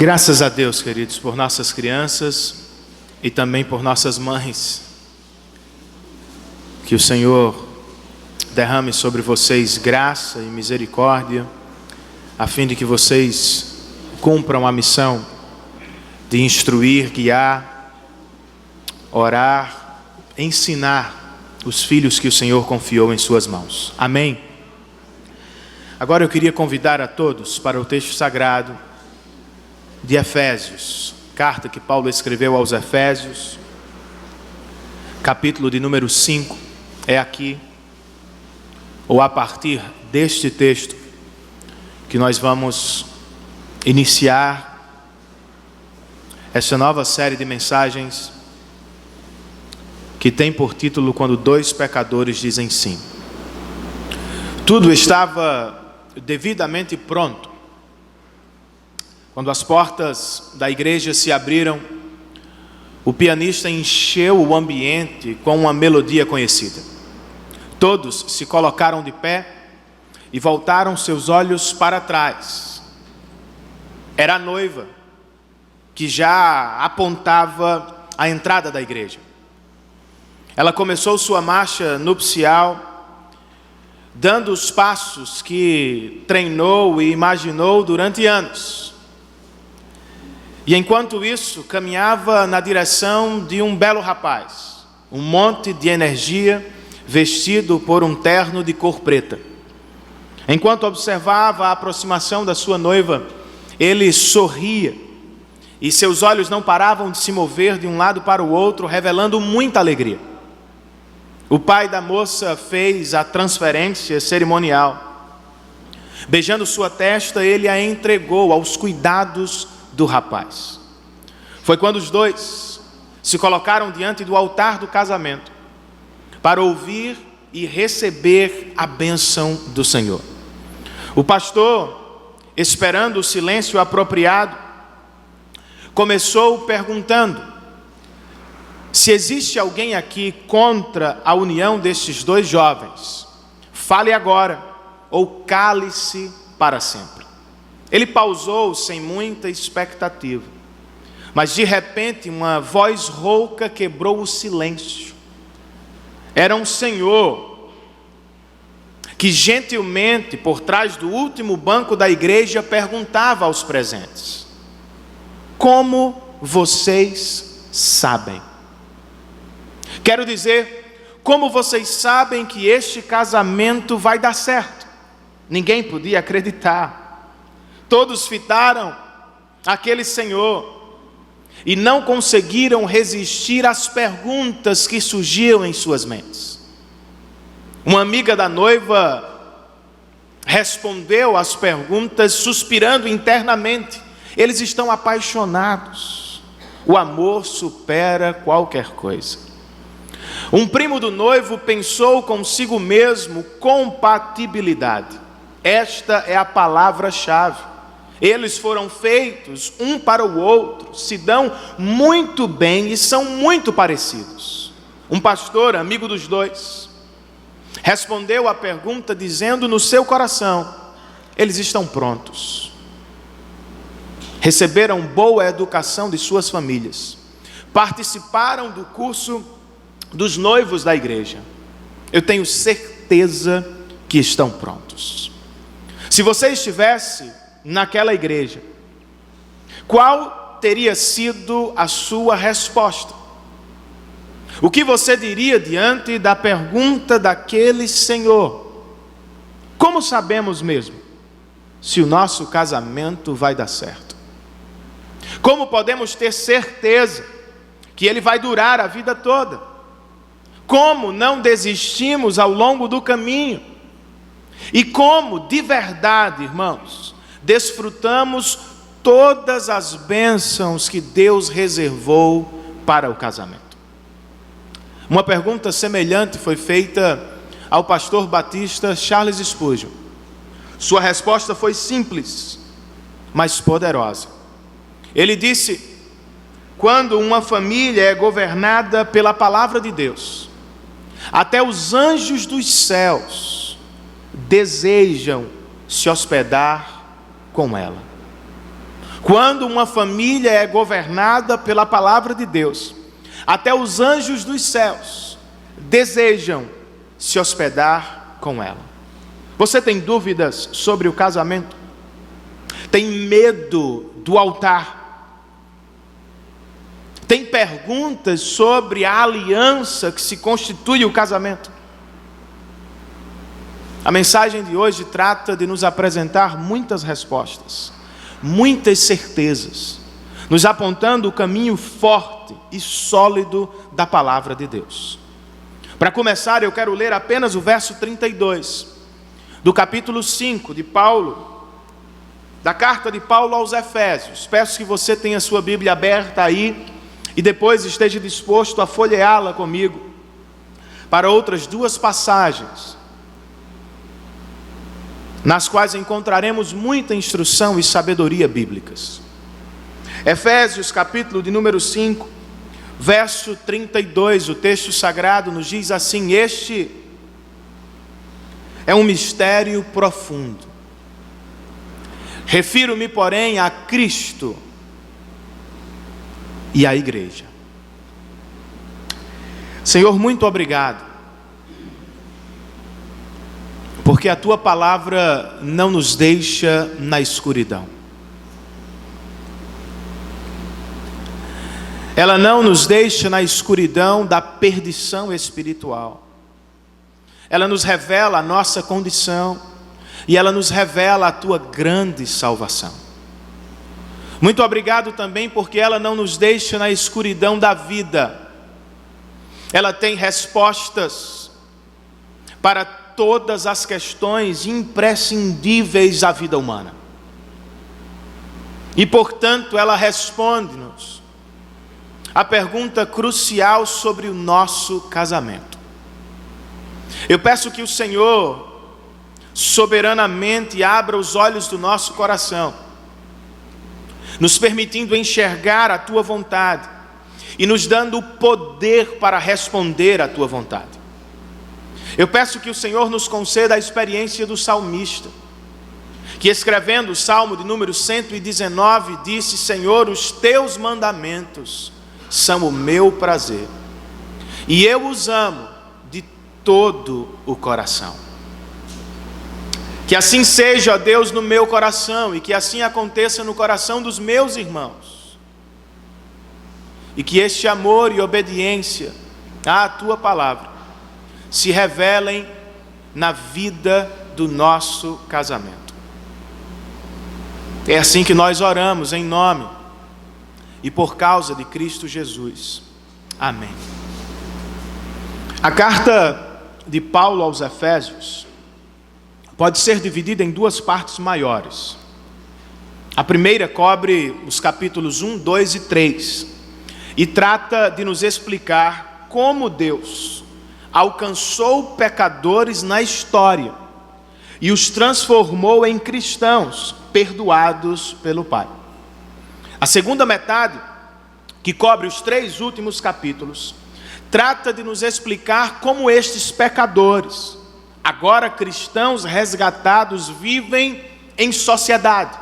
Graças a Deus, queridos, por nossas crianças e também por nossas mães. Que o Senhor derrame sobre vocês graça e misericórdia, a fim de que vocês cumpram a missão de instruir, guiar, orar, ensinar os filhos que o Senhor confiou em suas mãos. Amém? Agora eu queria convidar a todos para o texto sagrado de Efésios, carta que Paulo escreveu aos Efésios, capítulo de número 5, é aqui, ou a partir deste texto, que nós vamos iniciar essa nova série de mensagens que tem por título Quando Dois Pecadores Dizem Sim. Tudo estava devidamente pronto quando as portas da igreja se abriram. O pianista encheu o ambiente com uma melodia conhecida. Todos se colocaram de pé e voltaram seus olhos para trás. Era a noiva que já apontava a entrada da igreja. Ela começou sua marcha nupcial, dando os passos que treinou e imaginou durante anos. E enquanto isso, caminhava na direção de um belo rapaz, um monte de energia, vestido por um terno de cor preta. Enquanto observava a aproximação da sua noiva, ele sorria, e seus olhos não paravam de se mover de um lado para o outro, revelando muita alegria. O pai da moça fez a transferência cerimonial. Beijando sua testa, ele a entregou aos cuidados do rapaz. Foi quando os dois se colocaram diante do altar do casamento para ouvir e receber a bênção do Senhor. O pastor, esperando o silêncio apropriado, começou perguntando se existe alguém aqui contra a união destes dois jovens. Fale agora ou cale-se para sempre. Ele pausou sem muita expectativa, mas de repente uma voz rouca quebrou o silêncio. Era um senhor que gentilmente, por trás do último banco da igreja, perguntava aos presentes: como vocês sabem? Quero dizer, como vocês sabem que este casamento vai dar certo? Ninguém podia acreditar. Todos fitaram aquele senhor e não conseguiram resistir às perguntas que surgiam em suas mentes. Uma amiga da noiva respondeu às perguntas suspirando internamente: eles estão apaixonados. O amor supera qualquer coisa. Um primo do noivo pensou consigo mesmo: compatibilidade. Esta é a palavra-chave. Eles foram feitos um para o outro, se dão muito bem e são muito parecidos. Um pastor, amigo dos dois, respondeu à pergunta dizendo no seu coração: eles estão prontos. Receberam boa educação de suas famílias, participaram do curso dos noivos da igreja. Eu tenho certeza que estão prontos. Se você estivesse naquela igreja, qual teria sido a sua resposta? O que você diria diante da pergunta daquele senhor? Como sabemos mesmo se o nosso casamento vai dar certo? Como podemos ter certeza que ele vai durar a vida toda? Como não desistimos ao longo do caminho? E como, de verdade, irmãos, desfrutamos todas as bênçãos que Deus reservou para o casamento? Uma pergunta semelhante foi feita ao pastor batista Charles Spurgeon. Sua resposta foi simples, mas poderosa. Ele disse: quando uma família é governada pela palavra de Deus, até os anjos dos céus desejam se hospedar com ela. Quando uma família é governada pela palavra de Deus, até os anjos dos céus desejam se hospedar com ela. Você tem dúvidas sobre o casamento? Tem medo do altar? Tem perguntas sobre a aliança que se constitui o casamento? A mensagem de hoje trata de nos apresentar muitas respostas, muitas certezas, nos apontando o caminho forte e sólido da palavra de Deus. Para começar, eu quero ler apenas o verso 32, do capítulo 5 de Paulo, da carta de Paulo aos Efésios. Peço que você tenha sua Bíblia aberta aí e depois esteja disposto a folheá-la comigo para outras duas passagens, nas quais encontraremos muita instrução e sabedoria bíblicas. Efésios, capítulo de número 5, verso 32, o texto sagrado nos diz assim: este é um mistério profundo. Refiro-me, porém, a Cristo e à igreja. Senhor, muito obrigado, porque a tua palavra não nos deixa na escuridão. Ela não nos deixa na escuridão da perdição espiritual. Ela nos revela a nossa condição e ela nos revela a tua grande salvação. Muito obrigado também porque ela não nos deixa na escuridão da vida. Ela tem respostas para todas as questões imprescindíveis da vida humana. E, portanto, ela responde-nos a pergunta crucial sobre o nosso casamento. Eu peço que o Senhor soberanamente abra os olhos do nosso coração, nos permitindo enxergar a tua vontade e nos dando o poder para responder à tua vontade. Eu peço que o Senhor nos conceda a experiência do salmista, que escrevendo o Salmo de número 119, disse: Senhor, os teus mandamentos são o meu prazer, e eu os amo de todo o coração. Que assim seja, ó Deus, no meu coração, e que assim aconteça no coração dos meus irmãos, e que este amor e obediência à tua palavra se revelem na vida do nosso casamento. É assim que nós oramos em nome e por causa de Cristo Jesus. Amém. A carta de Paulo aos Efésios pode ser dividida em duas partes maiores. A primeira cobre os capítulos 1, 2 e 3 e trata de nos explicar como Deus alcançou pecadores na história e os transformou em cristãos perdoados pelo Pai. A segunda metade, que cobre os 3 últimos capítulos, trata de nos explicar como estes pecadores, agora cristãos resgatados, vivem em sociedade,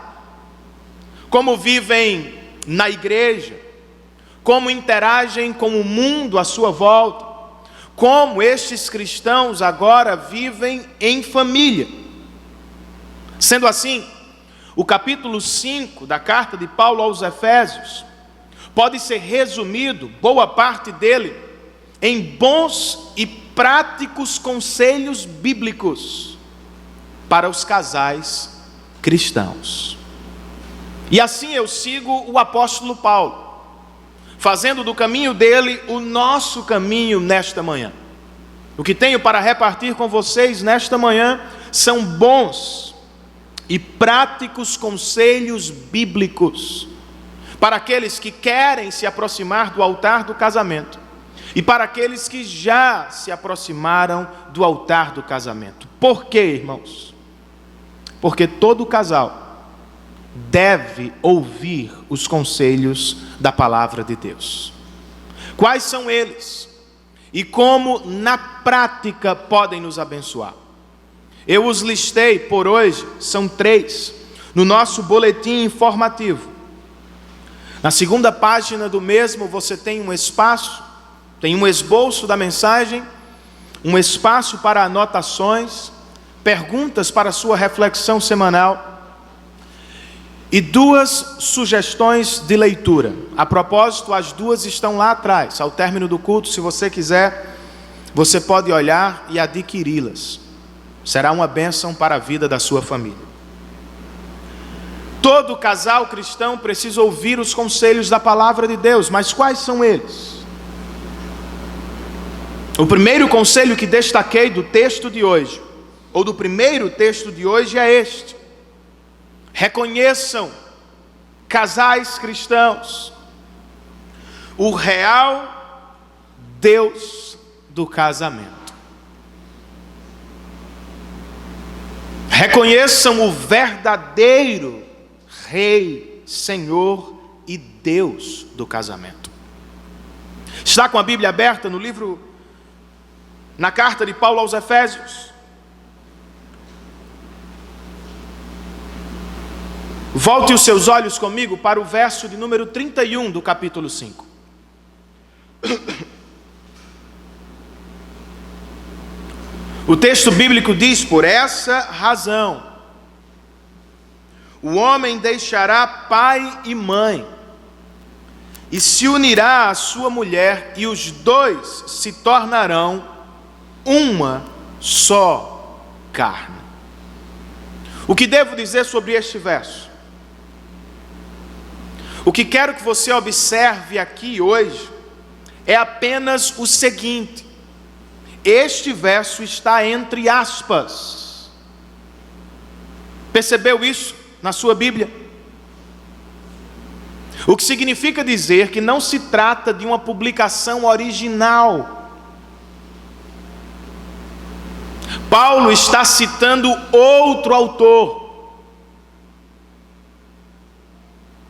como vivem na igreja, como interagem com o mundo à sua volta, como estes cristãos agora vivem em família. Sendo assim, o capítulo 5 da carta de Paulo aos Efésios pode ser resumido, boa parte dele, em bons e práticos conselhos bíblicos para os casais cristãos. E assim eu sigo o apóstolo Paulo, fazendo do caminho dele o nosso caminho nesta manhã. O que tenho para repartir com vocês nesta manhã são bons e práticos conselhos bíblicos para aqueles que querem se aproximar do altar do casamento e para aqueles que já se aproximaram do altar do casamento. Por quê, irmãos? Porque todo casal deve ouvir os conselhos da palavra de Deus. Quais são eles? E como na prática podem nos abençoar? Eu os listei por hoje, são 3, no nosso boletim informativo, Na segunda página do mesmo você tem um espaço, tem um esboço da mensagem, um espaço para anotações, perguntas para sua reflexão semanal e 2 sugestões de leitura. A propósito, as 2 estão lá atrás. Ao término do culto, se você quiser, você pode olhar e adquiri-las. Será uma bênção para a vida da sua família. Todo casal cristão precisa ouvir os conselhos da palavra de Deus, mas quais são eles? O primeiro conselho que destaquei do texto de hoje, ou do primeiro texto de hoje, é este: reconheçam, casais cristãos, o real Deus do casamento. Reconheçam o verdadeiro Rei, Senhor e Deus do casamento. Está com a Bíblia aberta no livro, na carta de Paulo aos Efésios? Volte os seus olhos comigo para o verso de número 31 do capítulo 5. O texto bíblico diz: por essa razão, o homem deixará pai e mãe, e se unirá à sua mulher, e os 2 se tornarão uma só carne. O que devo dizer sobre este verso? O que quero que você observe aqui hoje é apenas o seguinte: este verso está entre aspas. Percebeu isso na sua Bíblia? O que significa dizer que não se trata de uma publicação original. Paulo está citando outro autor.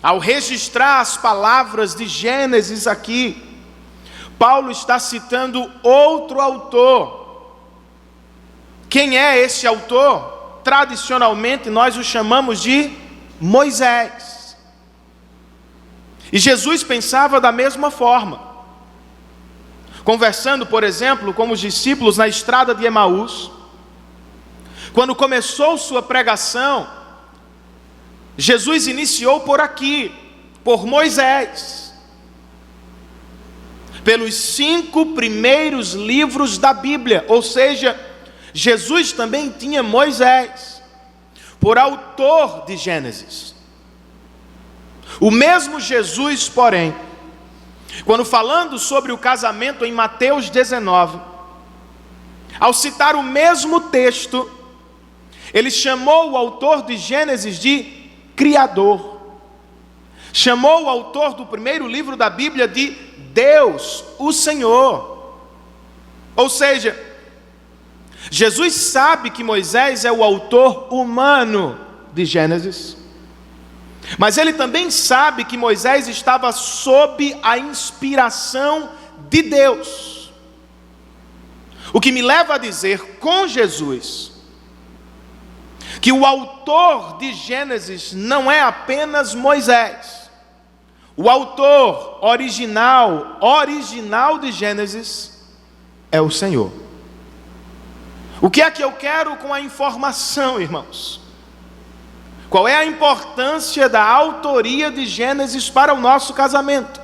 Ao registrar as palavras de Gênesis aqui, Paulo está citando outro autor. Quem é esse autor? Tradicionalmente nós o chamamos de Moisés. E Jesus pensava da mesma forma. Conversando, por exemplo, com os discípulos na estrada de Emaús, quando começou sua pregação, Jesus iniciou por aqui, por Moisés, pelos 5 primeiros livros da Bíblia, ou seja, Jesus também tinha Moisés por autor de Gênesis. O mesmo Jesus, porém, quando falando sobre o casamento em Mateus 19, ao citar o mesmo texto, ele chamou o autor de Gênesis de Criador. Chamou o autor do primeiro livro da Bíblia de Deus, o Senhor. Ou seja, Jesus sabe que Moisés é o autor humano de Gênesis, mas ele também sabe que Moisés estava sob a inspiração de Deus. O que me leva a dizer com Jesus que o autor de Gênesis não é apenas Moisés. O autor original de Gênesis é o Senhor. O que é que eu quero com a informação, irmãos? Qual é a importância da autoria de Gênesis para o nosso casamento?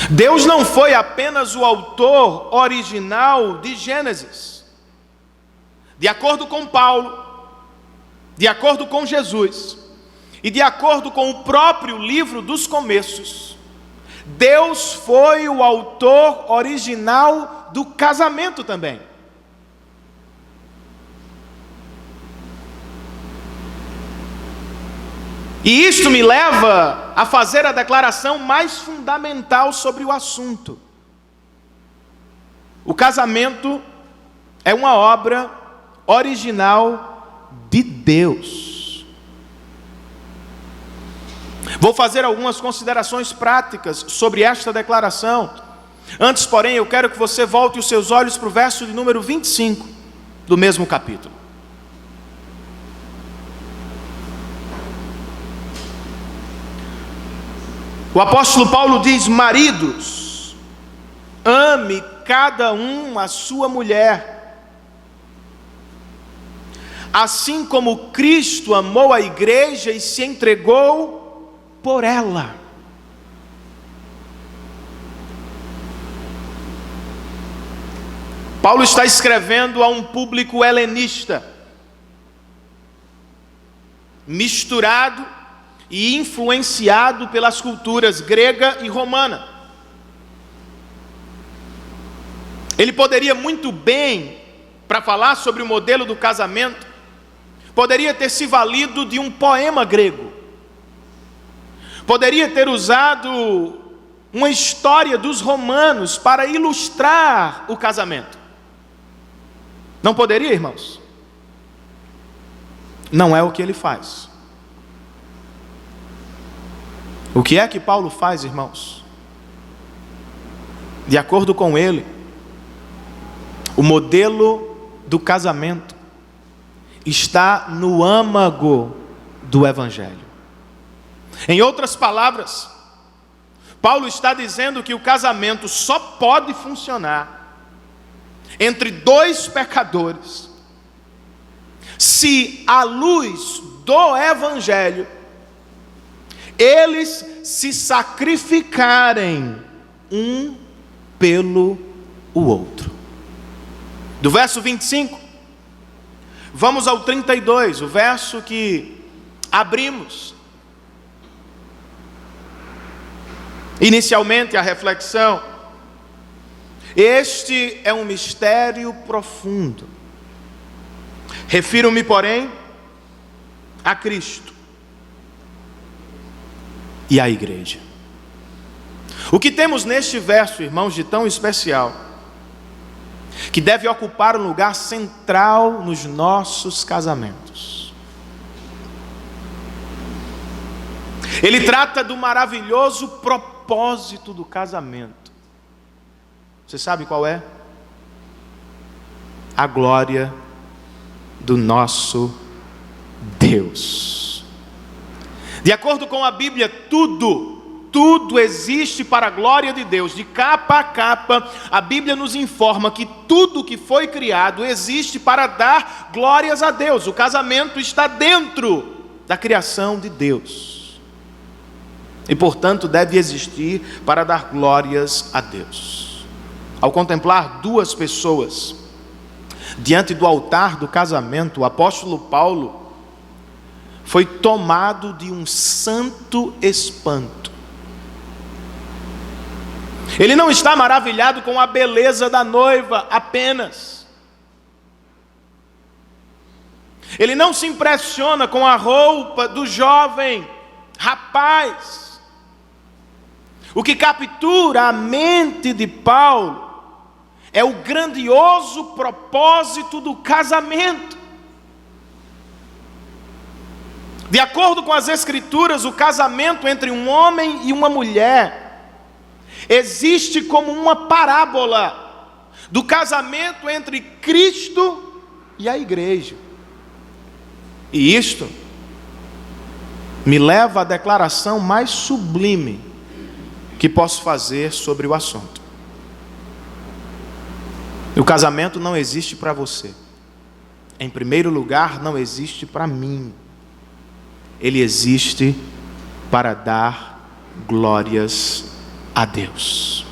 Deus não foi apenas o autor original de Gênesis. De acordo com Paulo, de acordo com Jesus, e de acordo com o próprio livro dos Começos, Deus foi o autor original do casamento também. E isto me leva a fazer a declaração mais fundamental sobre o assunto. O casamento é uma obra original de Deus. Vou fazer algumas considerações práticas sobre esta declaração. Antes, porém, eu quero que você volte os seus olhos para o verso de número 25 do mesmo capítulo. O apóstolo Paulo diz: maridos, ame cada um a sua mulher, assim como Cristo amou a igreja e se entregou por ela. Paulo está escrevendo a um público helenista, misturado e influenciado pelas culturas grega e romana. Ele poderia muito bem, para falar sobre o modelo do casamento, poderia ter se valido de um poema grego, poderia ter usado uma história dos romanos para ilustrar o casamento. Não poderia, irmãos? Não é o que ele faz. O que é que Paulo faz, irmãos? De acordo com ele, o modelo do casamento está no âmago do Evangelho. Em outras palavras, Paulo está dizendo que o casamento só pode funcionar entre dois pecadores se, à luz do Evangelho, eles se sacrificarem um pelo outro. Do verso 25, vamos ao 32, o verso que abrimos inicialmente a reflexão. Este é um mistério profundo. Refiro-me, porém, a Cristo e à igreja. O que temos neste verso, irmãos, de tão especial, que deve ocupar um lugar central nos nossos casamentos? Ele trata do maravilhoso propósito do casamento. Você sabe qual é? A glória do nosso Deus. De acordo com a Bíblia, tudo existe para a glória de Deus. De capa a capa, a Bíblia nos informa que tudo que foi criado existe para dar glórias a Deus. O casamento está dentro da criação de Deus. E, portanto, deve existir para dar glórias a Deus. Ao contemplar duas pessoas diante do altar do casamento, o apóstolo Paulo foi tomado de um santo espanto. Ele não está maravilhado com a beleza da noiva apenas. Ele não se impressiona com a roupa do jovem rapaz. O que captura a mente de Paulo é o grandioso propósito do casamento. De acordo com as Escrituras, o casamento entre um homem e uma mulher existe como uma parábola do casamento entre Cristo e a igreja. E isto me leva à declaração mais sublime que posso fazer sobre o assunto. O casamento não existe para você. Em primeiro lugar, não existe para mim. Ele existe para dar glórias a Deus.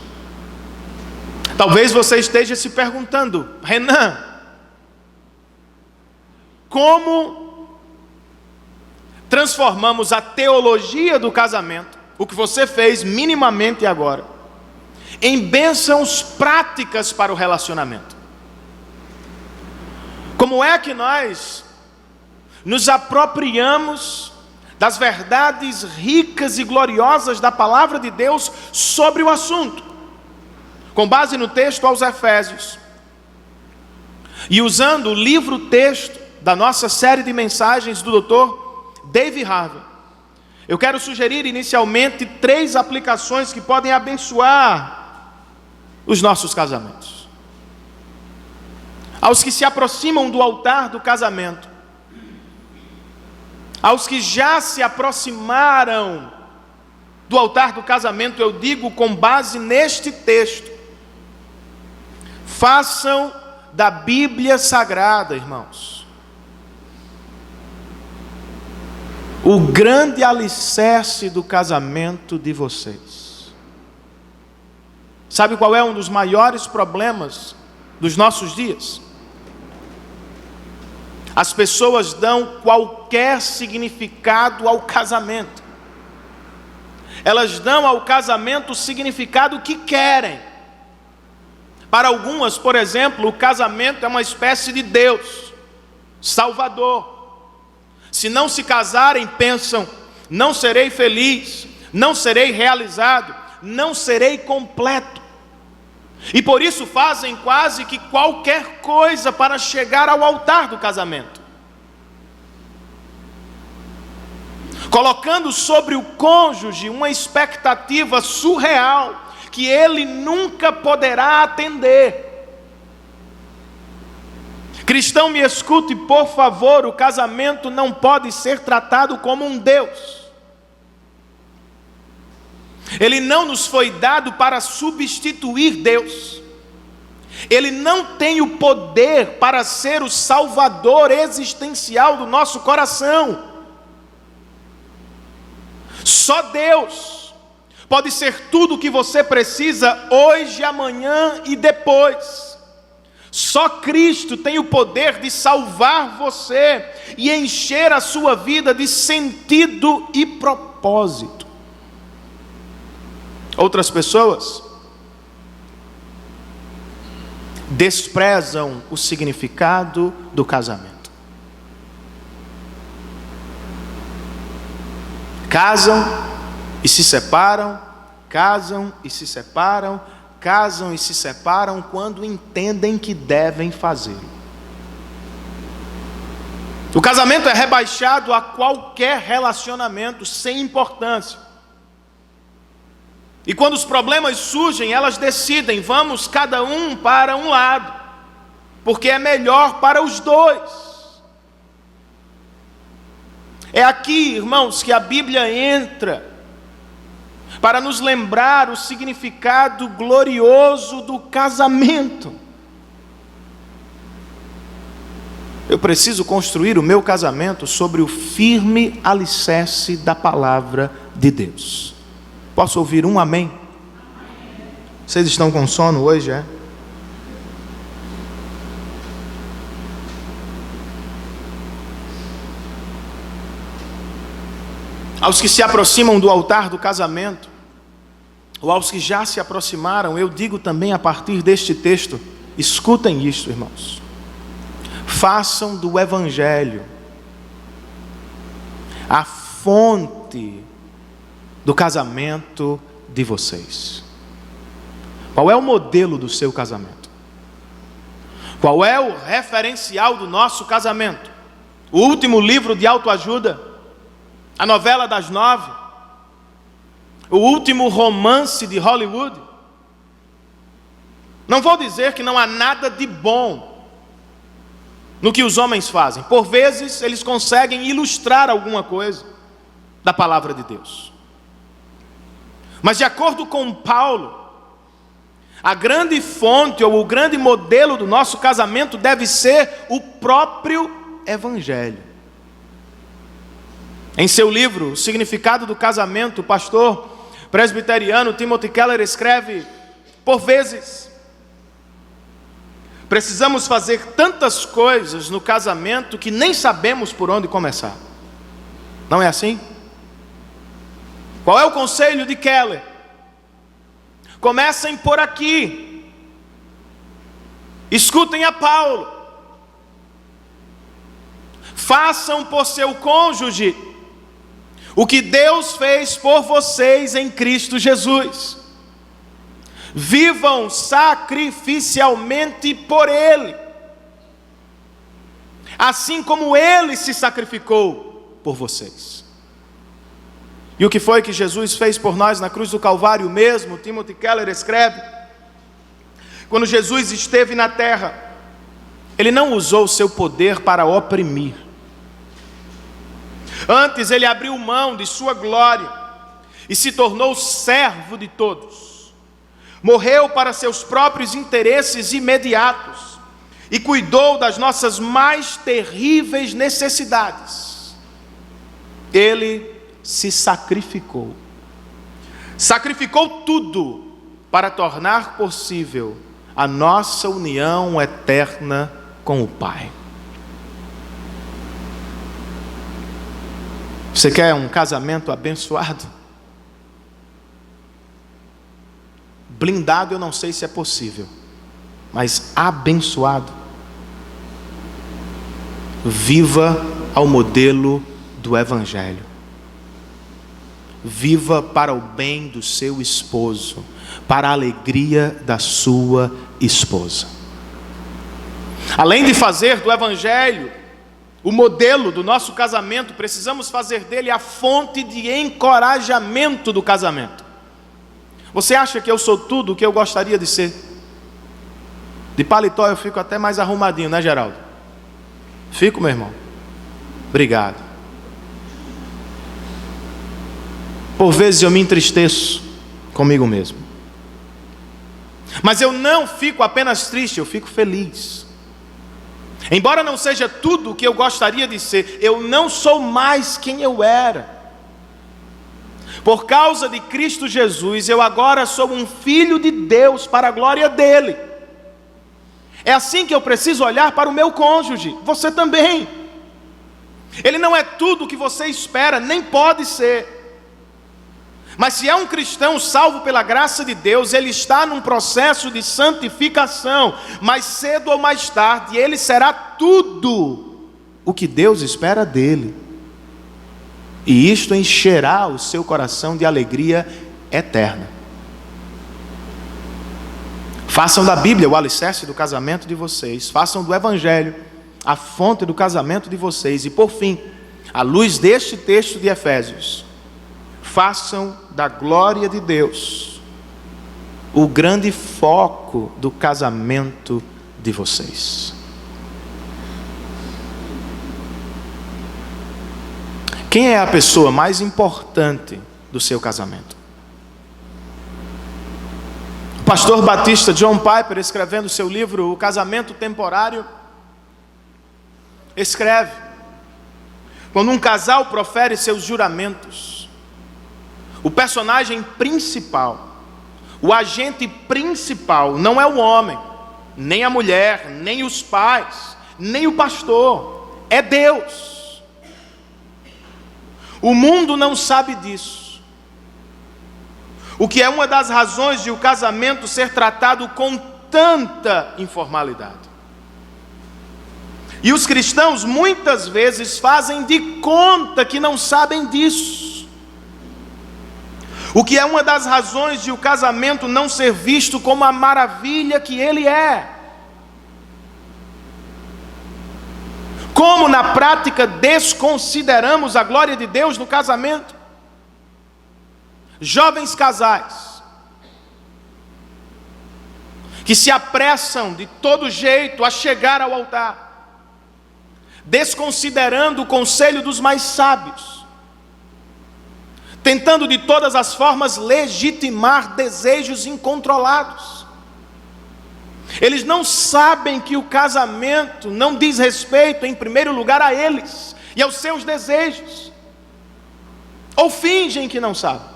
Talvez você esteja se perguntando: Renan, como transformamos a teologia do casamento, o que você fez minimamente agora, em bênçãos práticas para o relacionamento? Como é que nós nos apropriamos das verdades ricas e gloriosas da palavra de Deus sobre o assunto? Com base no texto aos Efésios, e usando o livro-texto da nossa série de mensagens do Dr. David Harvey, eu quero sugerir inicialmente 3 aplicações que podem abençoar os nossos casamentos. Aos que se aproximam do altar do casamento, aos que já se aproximaram do altar do casamento, eu digo com base neste texto: façam da Bíblia Sagrada, irmãos, o grande alicerce do casamento de vocês. Sabe qual é um dos maiores problemas dos nossos dias? As pessoas dão qualquer significado ao casamento. Elas dão ao casamento o significado que querem. Para algumas, por exemplo, o casamento é uma espécie de Deus, Salvador. Se não se casarem, pensam: não serei feliz, não serei realizado, não serei completo. E por isso fazem quase que qualquer coisa para chegar ao altar do casamento, colocando sobre o cônjuge uma expectativa surreal que ele nunca poderá atender. Cristão, me escute, por favor: o casamento não pode ser tratado como um Deus. Ele não nos foi dado para substituir Deus. Ele não tem o poder para ser o salvador existencial do nosso coração. Só Deus pode ser tudo o que você precisa hoje, amanhã e depois. Só Cristo tem o poder de salvar você e encher a sua vida de sentido e propósito. Outras pessoas desprezam o significado do casamento. Casam e se separam, casam e se separam, casam e se separam quando entendem que devem fazê-lo. O casamento é rebaixado a qualquer relacionamento sem importância. E quando os problemas surgem, elas decidem: vamos cada um para um lado, porque é melhor para os dois. É aqui, irmãos, que a Bíblia entra para nos lembrar o significado glorioso do casamento. Eu preciso construir o meu casamento sobre o firme alicerce da palavra de Deus. Posso ouvir um amém? Vocês estão com sono hoje, é? Aos que se aproximam do altar do casamento, ou aos que já se aproximaram, eu digo também a partir deste texto: escutem isto, irmãos. Façam do Evangelho a fonte do casamento de vocês. Qual é o modelo do seu casamento? Qual é o referencial do nosso casamento? O último livro de autoajuda? A novela das 9? O último romance de Hollywood? Não vou dizer que não há nada de bom no que os homens fazem. Por vezes eles conseguem ilustrar alguma coisa da palavra de Deus. Mas de acordo com Paulo, a grande fonte ou o grande modelo do nosso casamento deve ser o próprio Evangelho. Em seu livro, O Significado do Casamento, o pastor presbiteriano Timothy Keller escreve: por vezes, precisamos fazer tantas coisas no casamento que nem sabemos por onde começar. Não é assim? Qual é o conselho de Keller? Comecem por aqui. Escutem a Paulo. Façam por seu cônjuge o que Deus fez por vocês em Cristo Jesus. Vivam sacrificialmente por Ele, assim como Ele se sacrificou por vocês. E o que foi que Jesus fez por nós na cruz do Calvário mesmo? Timothy Keller escreve: quando Jesus esteve na terra, Ele não usou o seu poder para oprimir. Antes Ele abriu mão de sua glória e se tornou servo de todos. Morreu para seus próprios interesses imediatos e cuidou das nossas mais terríveis necessidades. Ele se sacrificou. Sacrificou tudo para tornar possível a nossa união eterna com o Pai. Você quer um casamento abençoado? Blindado eu não sei se é possível, mas abençoado. Viva ao modelo do Evangelho. Viva para o bem do seu esposo, para a alegria da sua esposa. Além de fazer do Evangelho o modelo do nosso casamento, precisamos fazer dele a fonte de encorajamento do casamento. Você acha que eu sou tudo o que eu gostaria de ser? De paletó eu fico até mais arrumadinho, né, Geraldo? Fico, meu irmão. Obrigado. Por vezes eu me entristeço comigo mesmo. Mas eu não fico apenas triste, eu fico feliz. Embora não seja tudo o que eu gostaria de ser, eu não sou mais quem eu era. Por causa de Cristo Jesus, eu agora sou um filho de Deus para a glória dele. É assim que eu preciso olhar para o meu cônjuge, você também. Ele não é tudo o que você espera, nem pode ser. Mas se é um cristão salvo pela graça de Deus, ele está num processo de santificação. Mais cedo ou mais tarde, ele será tudo o que Deus espera dele. E isto encherá o seu coração de alegria eterna. Façam da Bíblia o alicerce do casamento de vocês. Façam do Evangelho a fonte do casamento de vocês. E por fim, à luz deste texto de Efésios, façam da glória de Deus o grande foco do casamento de vocês. Quem é a pessoa mais importante do seu casamento? O pastor batista John Piper, escrevendo seu livro O Casamento Temporário, escreve: quando um casal profere seus juramentos, o personagem principal, o agente principal, não é o homem, nem a mulher, nem os pais, nem o pastor, é Deus. O mundo não sabe disso, o que é uma das razões de o casamento ser tratado com tanta informalidade. E os cristãos muitas vezes fazem de conta que não sabem disso. O que é uma das razões de o casamento não ser visto como a maravilha que ele é. Como na prática desconsideramos a glória de Deus no casamento? Jovens casais que se apressam de todo jeito a chegar ao altar, desconsiderando o conselho dos mais sábios, tentando de todas as formas legitimar desejos incontrolados. Eles não sabem que o casamento não diz respeito, em primeiro lugar, a eles e aos seus desejos, ou fingem que não sabem.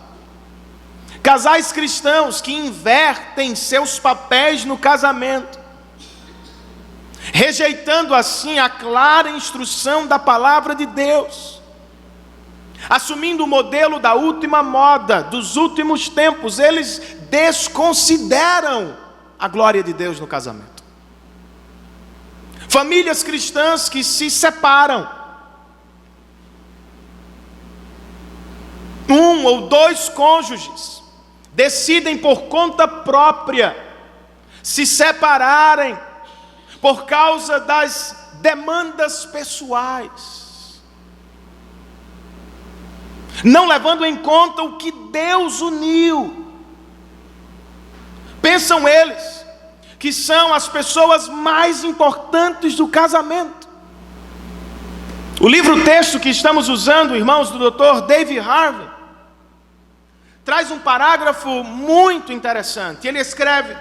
Casais cristãos que invertem seus papéis no casamento, rejeitando assim a clara instrução da palavra de Deus, assumindo o modelo da última moda, dos últimos tempos, eles desconsideram a glória de Deus no casamento. Famílias cristãs que se separam, um ou dois cônjuges decidem por conta própria se separarem por causa das demandas pessoais, não levando em conta o que Deus uniu. Pensam eles que são as pessoas mais importantes do casamento. O livro-texto que estamos usando, irmãos, do Dr. David Harvey, traz um parágrafo muito interessante. Ele escreve: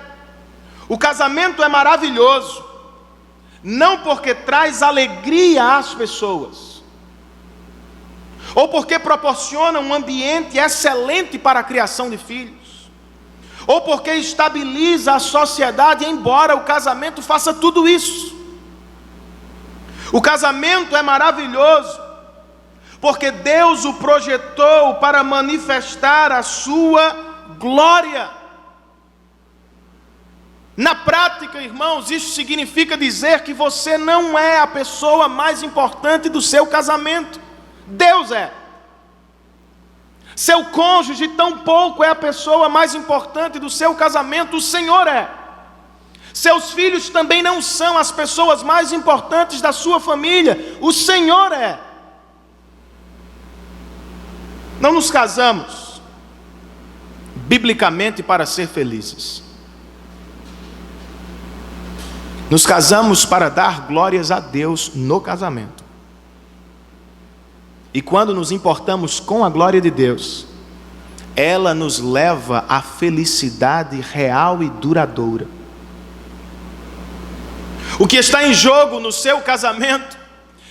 o casamento é maravilhoso, não porque traz alegria às pessoas, ou porque proporciona um ambiente excelente para a criação de filhos, ou porque estabiliza a sociedade, embora o casamento faça tudo isso. O casamento é maravilhoso porque Deus o projetou para manifestar a sua glória. Na prática, irmãos, isso significa dizer que você não é a pessoa mais importante do seu casamento. Deus é. Seu cônjuge tampouco é a pessoa mais importante do seu casamento, o Senhor é. Seus filhos também não são as pessoas mais importantes da sua família, o Senhor é. Não nos casamos biblicamente para ser felizes. Nos casamos para dar glórias a Deus no casamento. E quando nos importamos com a glória de Deus, ela nos leva à felicidade real e duradoura. O que está em jogo no seu casamento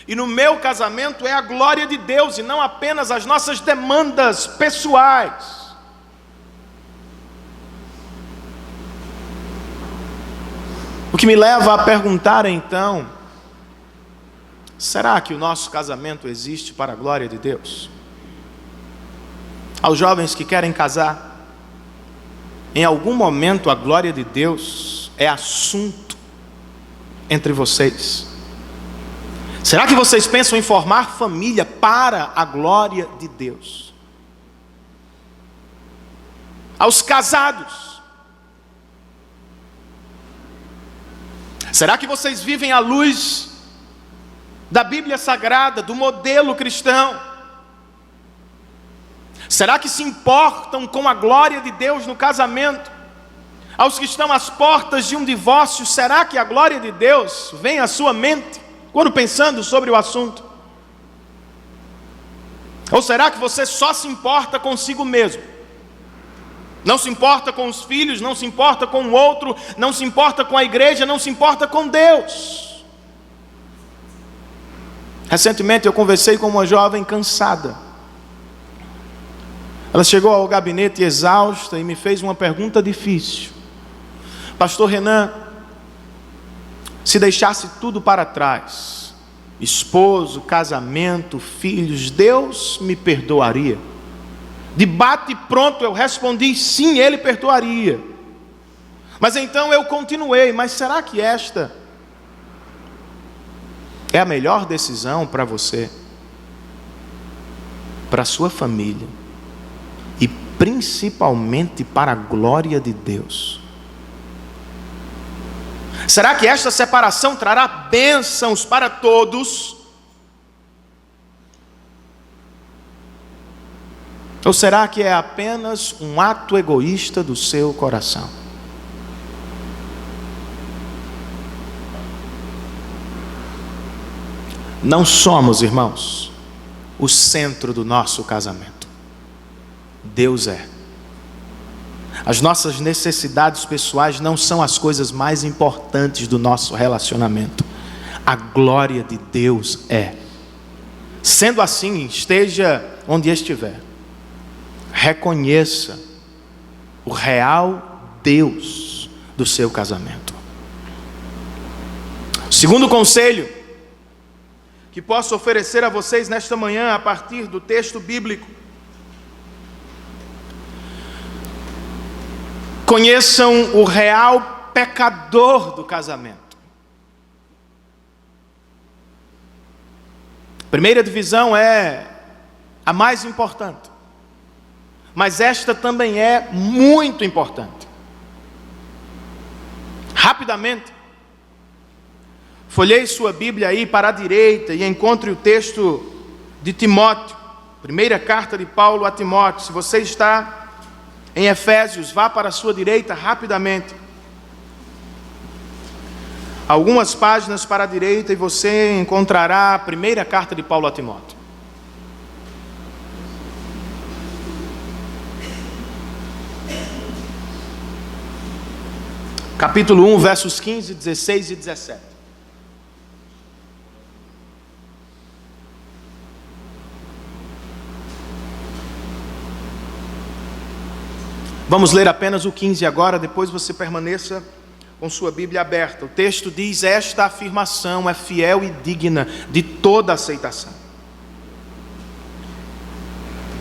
e no meu casamento é a glória de Deus e não apenas as nossas demandas pessoais. O que me leva a perguntar então: será que o nosso casamento existe para a glória de Deus? Aos jovens que querem casar, em algum momento a glória de Deus é assunto entre vocês? Será que vocês pensam em formar família para a glória de Deus? Aos casados, será que vocês vivem à luz da Bíblia Sagrada, do modelo cristão? Será que se importam com a glória de Deus no casamento? Aos que estão às portas de um divórcio, será que a glória de Deus vem à sua mente quando pensando sobre o assunto? Ou será que você só se importa consigo mesmo? Não se importa com os filhos, não se importa com o outro, não se importa com a igreja, não se importa com Deus? Recentemente eu conversei com uma jovem cansada. Ela chegou ao gabinete exausta e me fez uma pergunta difícil: Pastor Renan, se deixasse tudo para trás, esposo, casamento, filhos, Deus me perdoaria? De bate pronto eu respondi: sim, Ele perdoaria. Mas então eu continuei: mas será que esta é a melhor decisão para você, para a sua família e principalmente para a glória de Deus? Será que esta separação trará bênçãos para todos? Ou será que é apenas um ato egoísta do seu coração? Não somos, irmãos, o centro do nosso casamento. Deus é. As nossas necessidades pessoais não são as coisas mais importantes do nosso relacionamento. A glória de Deus é. Sendo assim, esteja onde estiver, reconheça o real Deus do seu casamento. Segundo conselho que posso oferecer a vocês nesta manhã, a partir do texto bíblico: conheçam o real pecador do casamento. A primeira divisão é a mais importante, mas esta também é muito importante. Rapidamente, folheie sua Bíblia aí para a direita e encontre o texto de Timóteo, primeira carta de Paulo a Timóteo. Se você está em Efésios, vá para a sua direita rapidamente. Algumas páginas para a direita e você encontrará a primeira carta de Paulo a Timóteo. capítulo 1, versos 15, 16 e 17. Vamos ler apenas o 15 agora, depois você permaneça com sua Bíblia aberta. O texto diz: esta afirmação é fiel e digna de toda aceitação.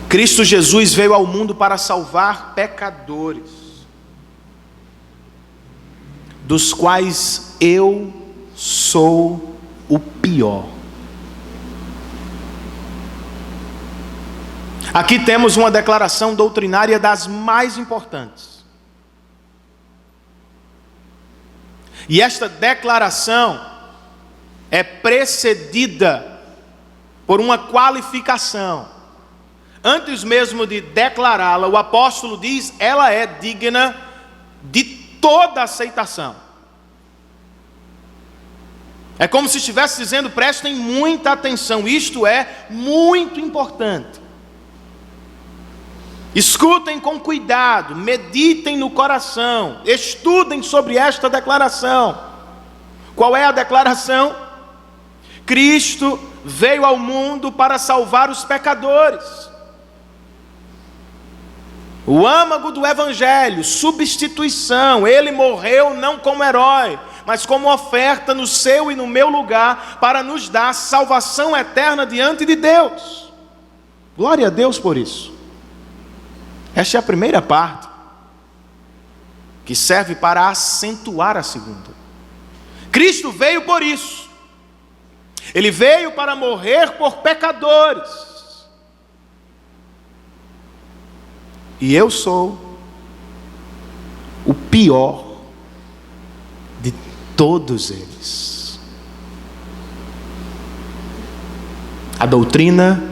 Cristo Jesus veio ao mundo para salvar pecadores, dos quais eu sou o pior. Aqui temos uma declaração doutrinária das mais importantes. E esta declaração é precedida por uma qualificação. Antes mesmo de declará-la, o apóstolo diz: ela é digna de toda aceitação. É como se estivesse dizendo: prestem muita atenção, isto é muito importante. Escutem com cuidado, meditem no coração, estudem sobre esta declaração. Qual é a declaração? Cristo veio ao mundo para salvar os pecadores. O âmago do Evangelho, substituição. Ele morreu não como herói, mas como oferta no seu e no meu lugar, para nos dar salvação eterna diante de Deus. Glória a Deus por isso. Esta é a primeira parte, que serve para acentuar a segunda. Cristo veio por isso. Ele veio para morrer por pecadores. E eu sou o pior de todos eles. A doutrina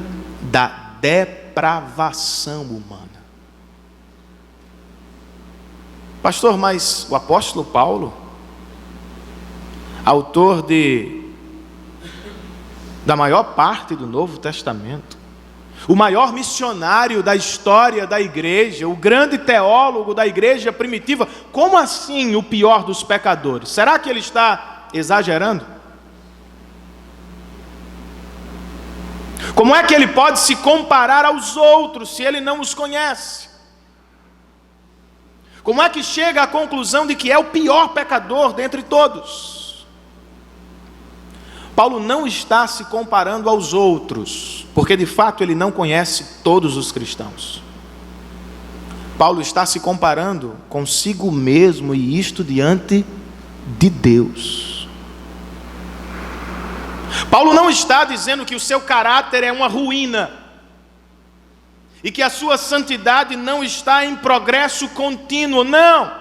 da depravação humana. Pastor, mas o apóstolo Paulo, autor da maior parte do Novo Testamento, o maior missionário da história da igreja, o grande teólogo da igreja primitiva, como assim o pior dos pecadores? Será que ele está exagerando? Como é que ele pode se comparar aos outros se ele não os conhece? Como é que chega à conclusão de que é o pior pecador dentre todos? Paulo não está se comparando aos outros, porque de fato ele não conhece todos os cristãos. Paulo está se comparando consigo mesmo, e isto diante de Deus. Paulo não está dizendo que o seu caráter é uma ruína, e que a sua santidade não está em progresso contínuo, não.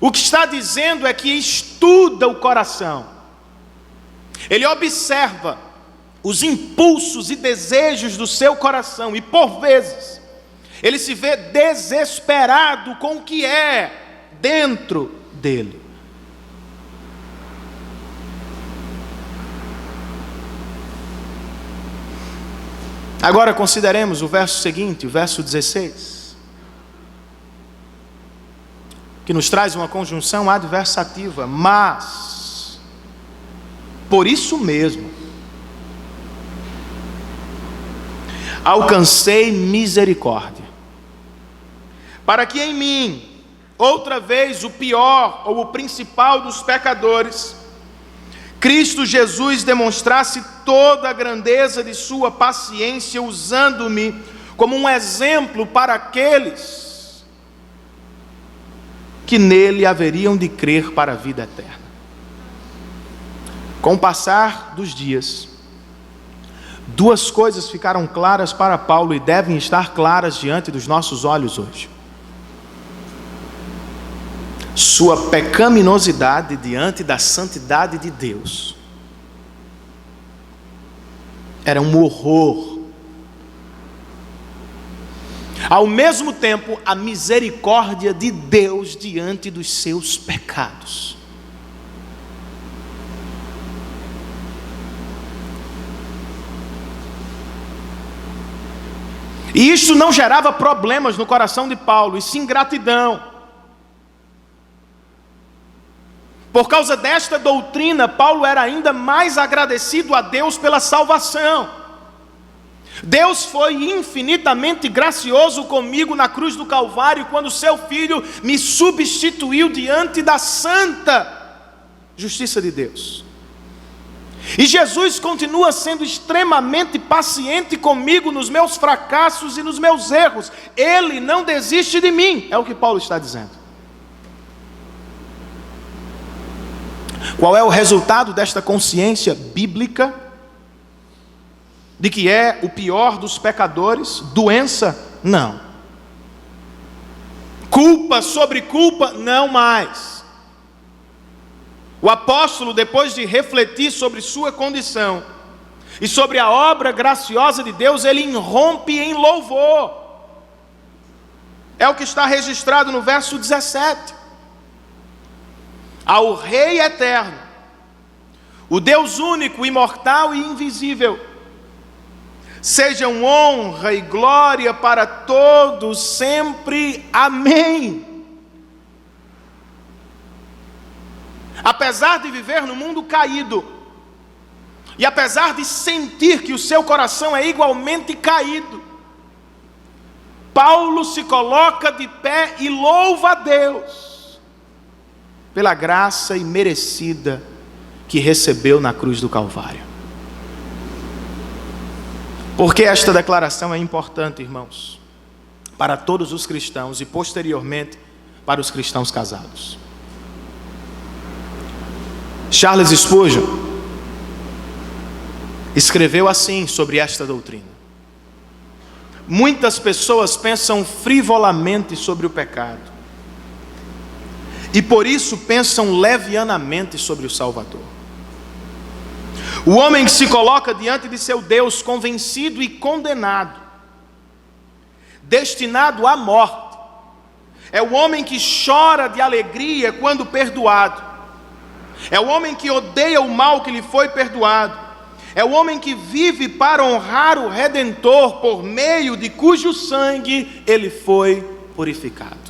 O que está dizendo é que estuda o coração. Ele observa os impulsos e desejos do seu coração, e por vezes ele se vê desesperado com o que é dentro dele. Agora consideremos o verso seguinte, o verso 16, que nos traz uma conjunção adversativa. Mas, por isso mesmo, alcancei misericórdia, para que em mim, outra vez o pior ou o principal dos pecadores, Cristo Jesus demonstrasse toda a grandeza de sua paciência, usando-me como um exemplo para aqueles que nele haveriam de crer para a vida eterna. Com o passar dos dias, duas coisas ficaram claras para Paulo e devem estar claras diante dos nossos olhos hoje. Sua pecaminosidade diante da santidade de Deus era um horror. Ao mesmo tempo, a misericórdia de Deus diante dos seus pecados. E isso não gerava problemas no coração de Paulo, e sim gratidão. Por causa desta doutrina, Paulo era ainda mais agradecido a Deus pela salvação. Deus foi infinitamente gracioso comigo na cruz do Calvário, quando seu Filho me substituiu diante da santa justiça de Deus. E Jesus continua sendo extremamente paciente comigo nos meus fracassos e nos meus erros. Ele não desiste de mim, é o que Paulo está dizendo. Qual é o resultado desta consciência bíblica de que é o pior dos pecadores? Doença? Não. Culpa sobre culpa? Não mais. O apóstolo, depois de refletir sobre sua condição e sobre a obra graciosa de Deus, ele irrompe em louvor. É o que está registrado no verso 17. Ao Rei eterno, o Deus único, imortal e invisível, sejam honra e glória para todos sempre. Amém. Apesar de viver no mundo caído, e apesar de sentir que o seu coração é igualmente caído, Paulo se coloca de pé e louva a Deus pela graça imerecida que recebeu na cruz do Calvário. Por que esta declaração é importante, irmãos? Para todos os cristãos e posteriormente para os cristãos casados. Charles Spurgeon escreveu assim sobre esta doutrina: muitas pessoas pensam frivolamente sobre o pecado e por isso pensam levianamente sobre o Salvador. O homem que se coloca diante de seu Deus convencido e condenado, destinado à morte, é o homem que chora de alegria quando perdoado, é o homem que odeia o mal que lhe foi perdoado, é o homem que vive para honrar o Redentor, por meio de cujo sangue ele foi purificado.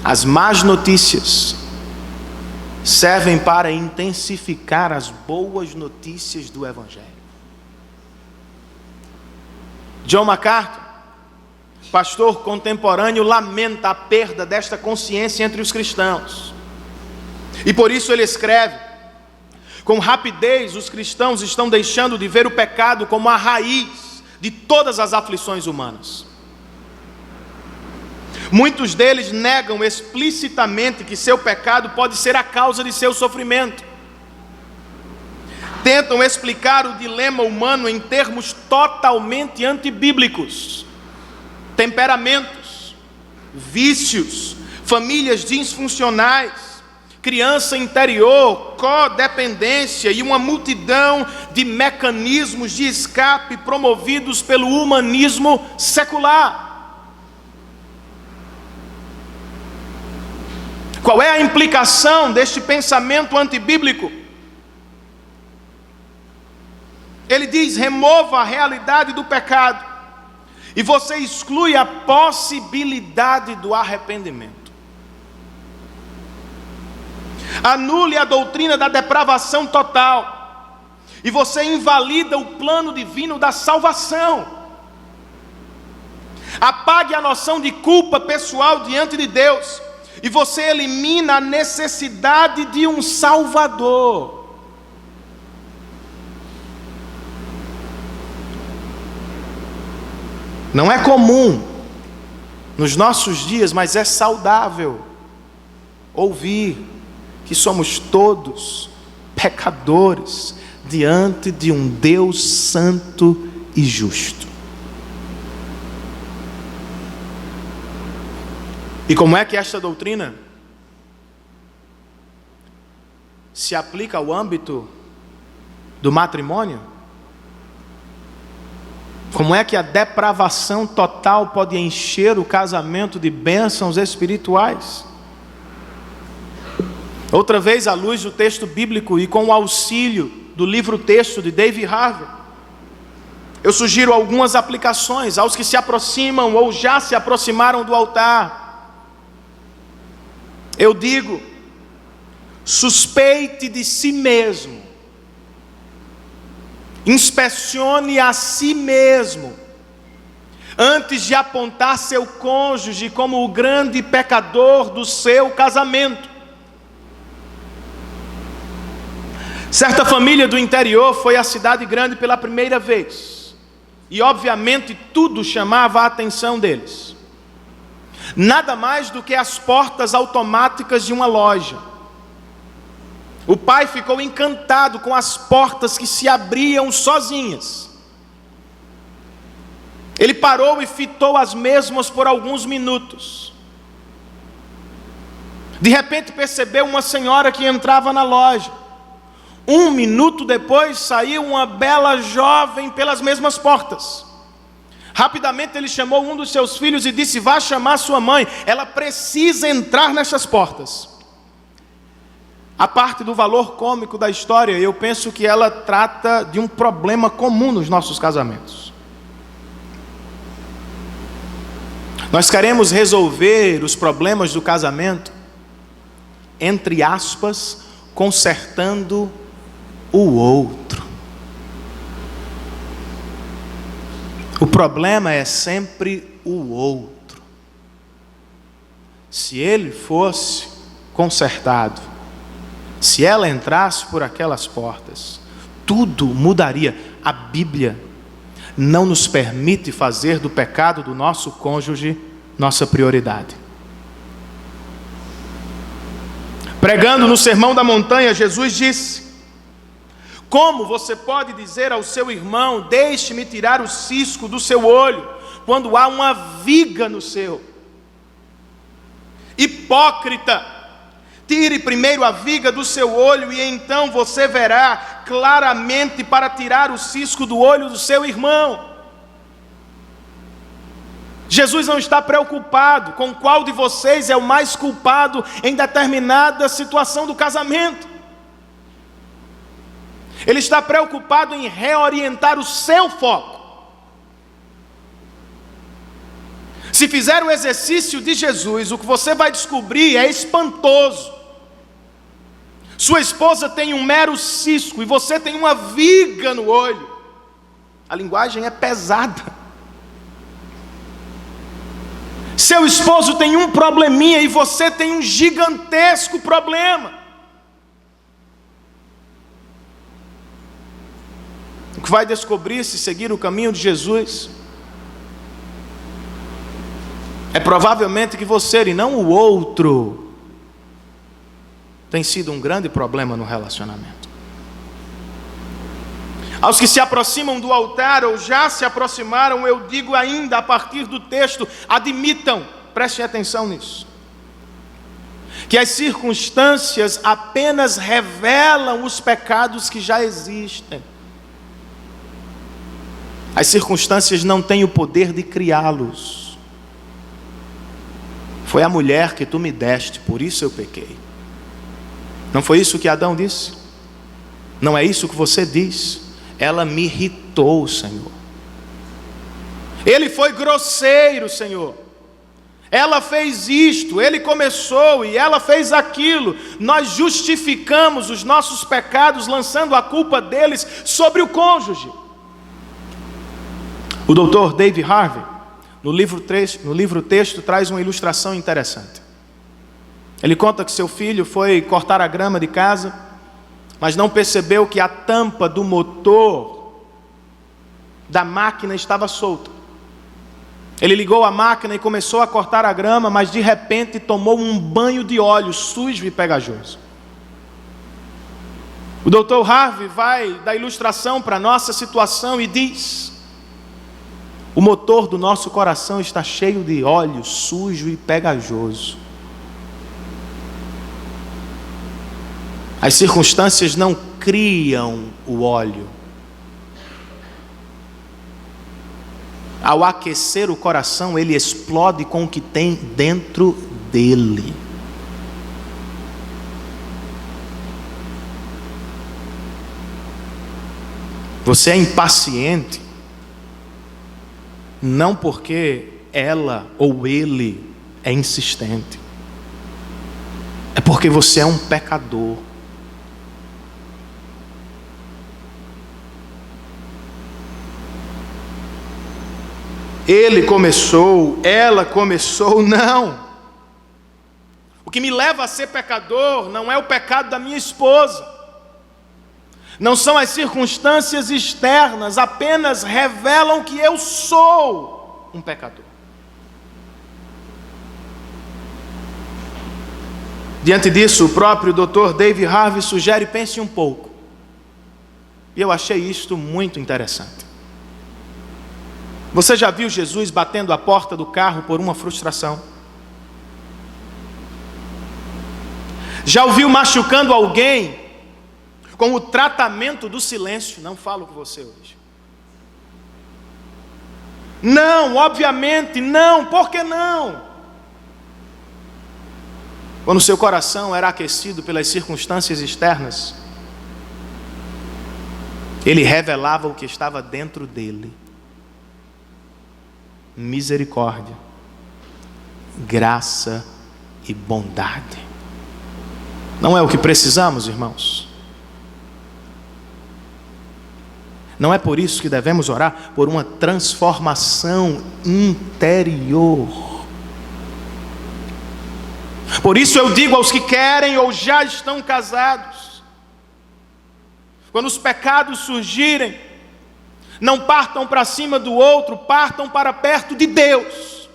As más notícias servem para intensificar as boas notícias do Evangelho. John MacArthur, pastor contemporâneo, lamenta a perda desta consciência entre os cristãos. E por isso ele escreve: com rapidez os cristãos estão deixando de ver o pecado como a raiz de todas as aflições humanas. Muitos deles negam explicitamente que seu pecado pode ser a causa de seu sofrimento. Tentam explicar o dilema humano em termos totalmente antibíblicos: temperamentos, vícios, famílias disfuncionais, criança interior, codependência e uma multidão de mecanismos de escape promovidos pelo humanismo secular. Qual é a implicação deste pensamento antibíblico? Ele diz: remova a realidade do pecado e você exclui a possibilidade do arrependimento. Anule a doutrina da depravação total e você invalida o plano divino da salvação. Apague a noção de culpa pessoal diante de Deus e você elimina a necessidade de um Salvador. Não é comum nos nossos dias, mas é saudável ouvir que somos todos pecadores diante de um Deus santo e justo. E como é que esta doutrina se aplica ao âmbito do matrimônio? Como é que a depravação total pode encher o casamento de bênçãos espirituais? Outra vez, à luz do texto bíblico e com o auxílio do livro-texto de David Harvey, eu sugiro algumas aplicações aos que se aproximam ou já se aproximaram do altar. Eu digo, suspeite de si mesmo, inspecione a si mesmo, antes de apontar seu cônjuge como o grande pecador do seu casamento. Certa família do interior foi à cidade grande pela primeira vez, e obviamente tudo chamava a atenção deles. Nada mais do que as portas automáticas de uma loja. O pai ficou encantado com as portas que se abriam sozinhas. Ele parou e fitou as mesmas por alguns minutos. De repente percebeu uma senhora que entrava na loja. 1 minuto depois saiu uma bela jovem pelas mesmas portas. Rapidamente ele chamou um dos seus filhos e disse: vá chamar sua mãe, ela precisa entrar nessas portas. A parte do valor cômico da história, eu penso que ela trata de um problema comum nos nossos casamentos. Nós queremos resolver os problemas do casamento, entre aspas, consertando o outro. O problema é sempre o outro. Se ele fosse consertado, se ela entrasse por aquelas portas, tudo mudaria. A Bíblia não nos permite fazer do pecado do nosso cônjuge nossa prioridade. Pregando no Sermão da Montanha, Jesus disse: como você pode dizer ao seu irmão, deixe-me tirar o cisco do seu olho, quando há uma viga no seu? Hipócrita, tire primeiro a viga do seu olho, e então você verá claramente para tirar o cisco do olho do seu irmão. Jesus não está preocupado com qual de vocês é o mais culpado em determinada situação do casamento. Ele está preocupado em reorientar o seu foco. Se fizer o exercício de Jesus, o que você vai descobrir é espantoso. Sua esposa tem um mero cisco e você tem uma viga no olho. A linguagem é pesada. Seu esposo tem um probleminha e você tem um gigantesco problema. O que vai descobrir se seguir o caminho de Jesus é provavelmente que você e não o outro tem sido um grande problema no relacionamento. Aos que se aproximam do altar ou já se aproximaram, eu digo ainda a partir do texto, admitam, prestem atenção nisso, que as circunstâncias apenas revelam os pecados que já existem. As circunstâncias não têm o poder de criá-los. Foi a mulher que tu me deste, por isso eu pequei. Não foi isso que Adão disse? Não é isso que você diz? Ela me irritou, Senhor. Ele foi grosseiro, Senhor. Ela fez isto, ele começou e ela fez aquilo. Nós justificamos os nossos pecados lançando a culpa deles sobre o cônjuge. O Dr. David Harvey, no livro texto, traz uma ilustração interessante. Ele conta que seu filho foi cortar a grama de casa, mas não percebeu que a tampa do motor da máquina estava solta. Ele ligou a máquina e começou a cortar a grama, mas de repente tomou um banho de óleo sujo e pegajoso. O Dr. Harvey vai dar ilustração para a nossa situação e diz: o motor do nosso coração está cheio de óleo sujo e pegajoso. As circunstâncias não criam o óleo. Ao aquecer o coração, ele explode com o que tem dentro dele. Você é impaciente, não porque ela ou ele é insistente. porque você é um pecador. Ele começou, ela começou, não. O que me leva a ser pecador não é o pecado da minha esposa, não são as circunstâncias externas, apenas revelam que eu sou um pecador. Diante disso, o próprio Dr. David Harvey sugere: pense um pouco. E eu achei isto muito interessante. Você já viu Jesus batendo a porta do carro por uma frustração? Já ouviu machucando alguém com o tratamento do silêncio? Não falo com você hoje. Não, obviamente não. Por que não? Quando seu coração era aquecido pelas circunstâncias externas, ele revelava o que estava dentro dele. Misericórdia, graça e bondade. Não é o que precisamos, irmãos? Não é por isso que devemos orar por uma transformação interior. Por isso eu digo aos que querem ou já estão casados: quando os pecados surgirem, não partam para cima do outro, partam para perto de Deus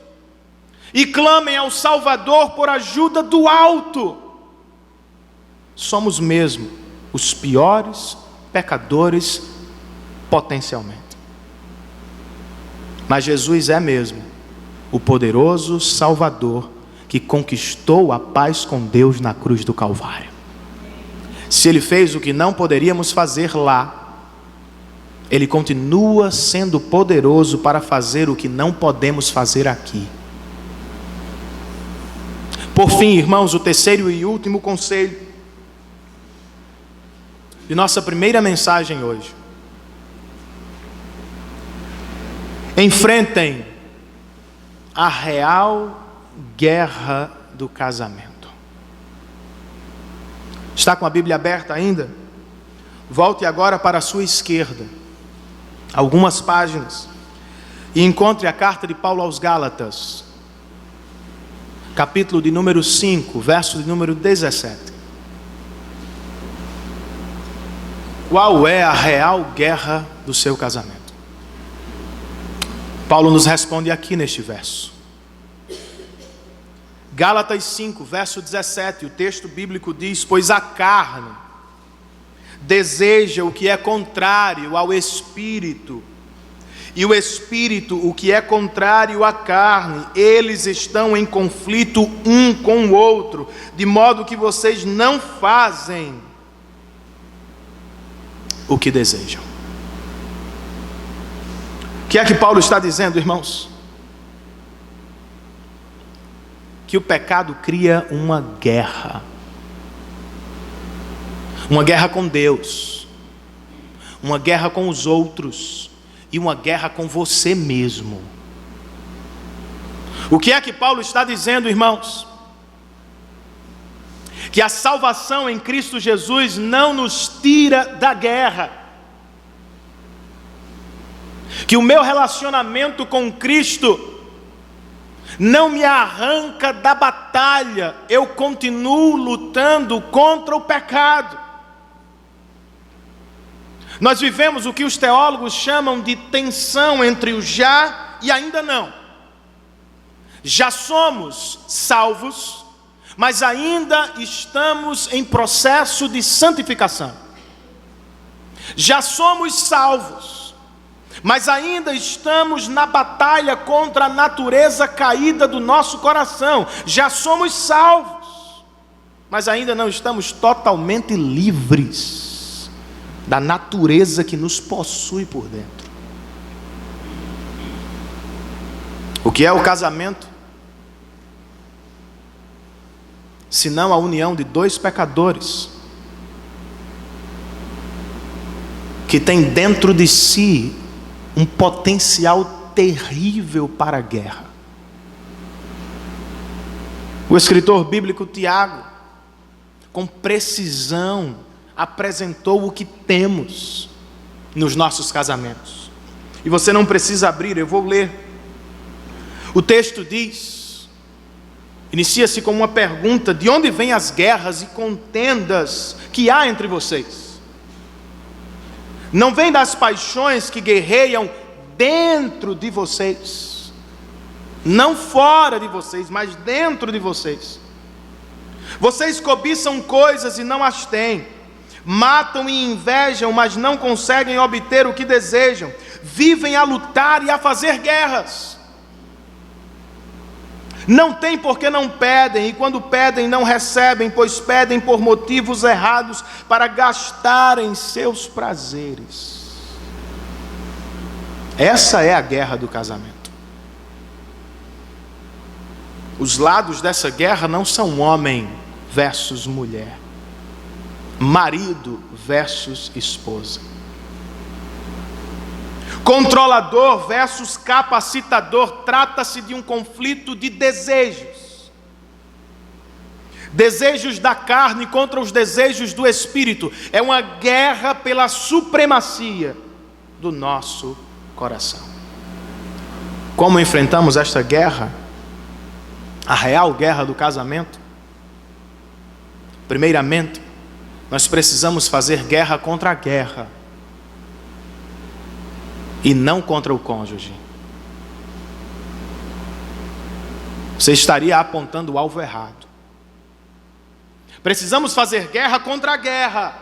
e clamem ao Salvador por ajuda do alto. Somos mesmo os piores pecadores potencialmente, mas Jesus é mesmo o poderoso Salvador que conquistou a paz com Deus na cruz do Calvário. Se Ele fez o que não poderíamos fazer lá, Ele continua sendo poderoso para fazer o que não podemos fazer aqui. Por fim, irmãos, o terceiro e último conselho de nossa primeira mensagem hoje: enfrentem a real guerra do casamento. Está com a Bíblia aberta ainda? Volte agora para a sua esquerda, algumas páginas, e encontre a carta de Paulo aos Gálatas, capítulo de número 5, verso de número 17. Qual é a real guerra do seu casamento? Paulo nos responde aqui neste verso. Gálatas 5, verso 17, o texto bíblico diz: pois a carne deseja o que é contrário ao Espírito, e o Espírito o que é contrário à carne. Eles estão em conflito um com o outro, de modo que vocês não fazem o que desejam. O que é que Paulo está dizendo, irmãos? Que o pecado cria uma guerra com Deus, uma guerra com os outros e uma guerra com você mesmo. O que é que Paulo está dizendo, irmãos? Que a salvação em Cristo Jesus não nos tira da guerra, que o meu relacionamento com Cristo não me arranca da batalha, eu continuo lutando contra o pecado. Nós vivemos o que os teólogos chamam de tensão entre o já e ainda não. Já somos salvos, mas ainda estamos em processo de santificação. Já somos salvos, mas ainda estamos na batalha contra a natureza caída do nosso coração. Já somos salvos, mas ainda não estamos totalmente livres da natureza que nos possui por dentro. O que é o casamento? Senão a união de dois pecadores que têm dentro de si um potencial terrível para a guerra. O escritor bíblico Tiago com precisão, apresentou o que temos nos nossos casamentos. E você não precisa abrir, eu vou ler. O texto diz, inicia-se com uma pergunta: de onde vêm as guerras e contendas que há entre vocês? Não vem das paixões que guerreiam dentro de vocês, não fora de vocês, mas dentro de vocês. Vocês cobiçam coisas e não as têm, matam e invejam, mas não conseguem obter o que desejam, vivem a lutar e a fazer guerras. Não têm porque não pedem, e quando pedem não recebem, pois pedem por motivos errados para gastarem seus prazeres. Essa é a guerra do casamento. Os lados dessa guerra não são homem versus mulher, marido versus esposa, controlador versus capacitador. Trata-se de um conflito de desejos. Desejos da carne contra os desejos do espírito. É uma guerra pela supremacia do nosso coração. Como enfrentamos esta guerra? A real guerra do casamento? Primeiramente, nós precisamos fazer guerra contra a guerra e não contra o cônjuge. Você estaria apontando o alvo errado. Precisamos fazer guerra contra a guerra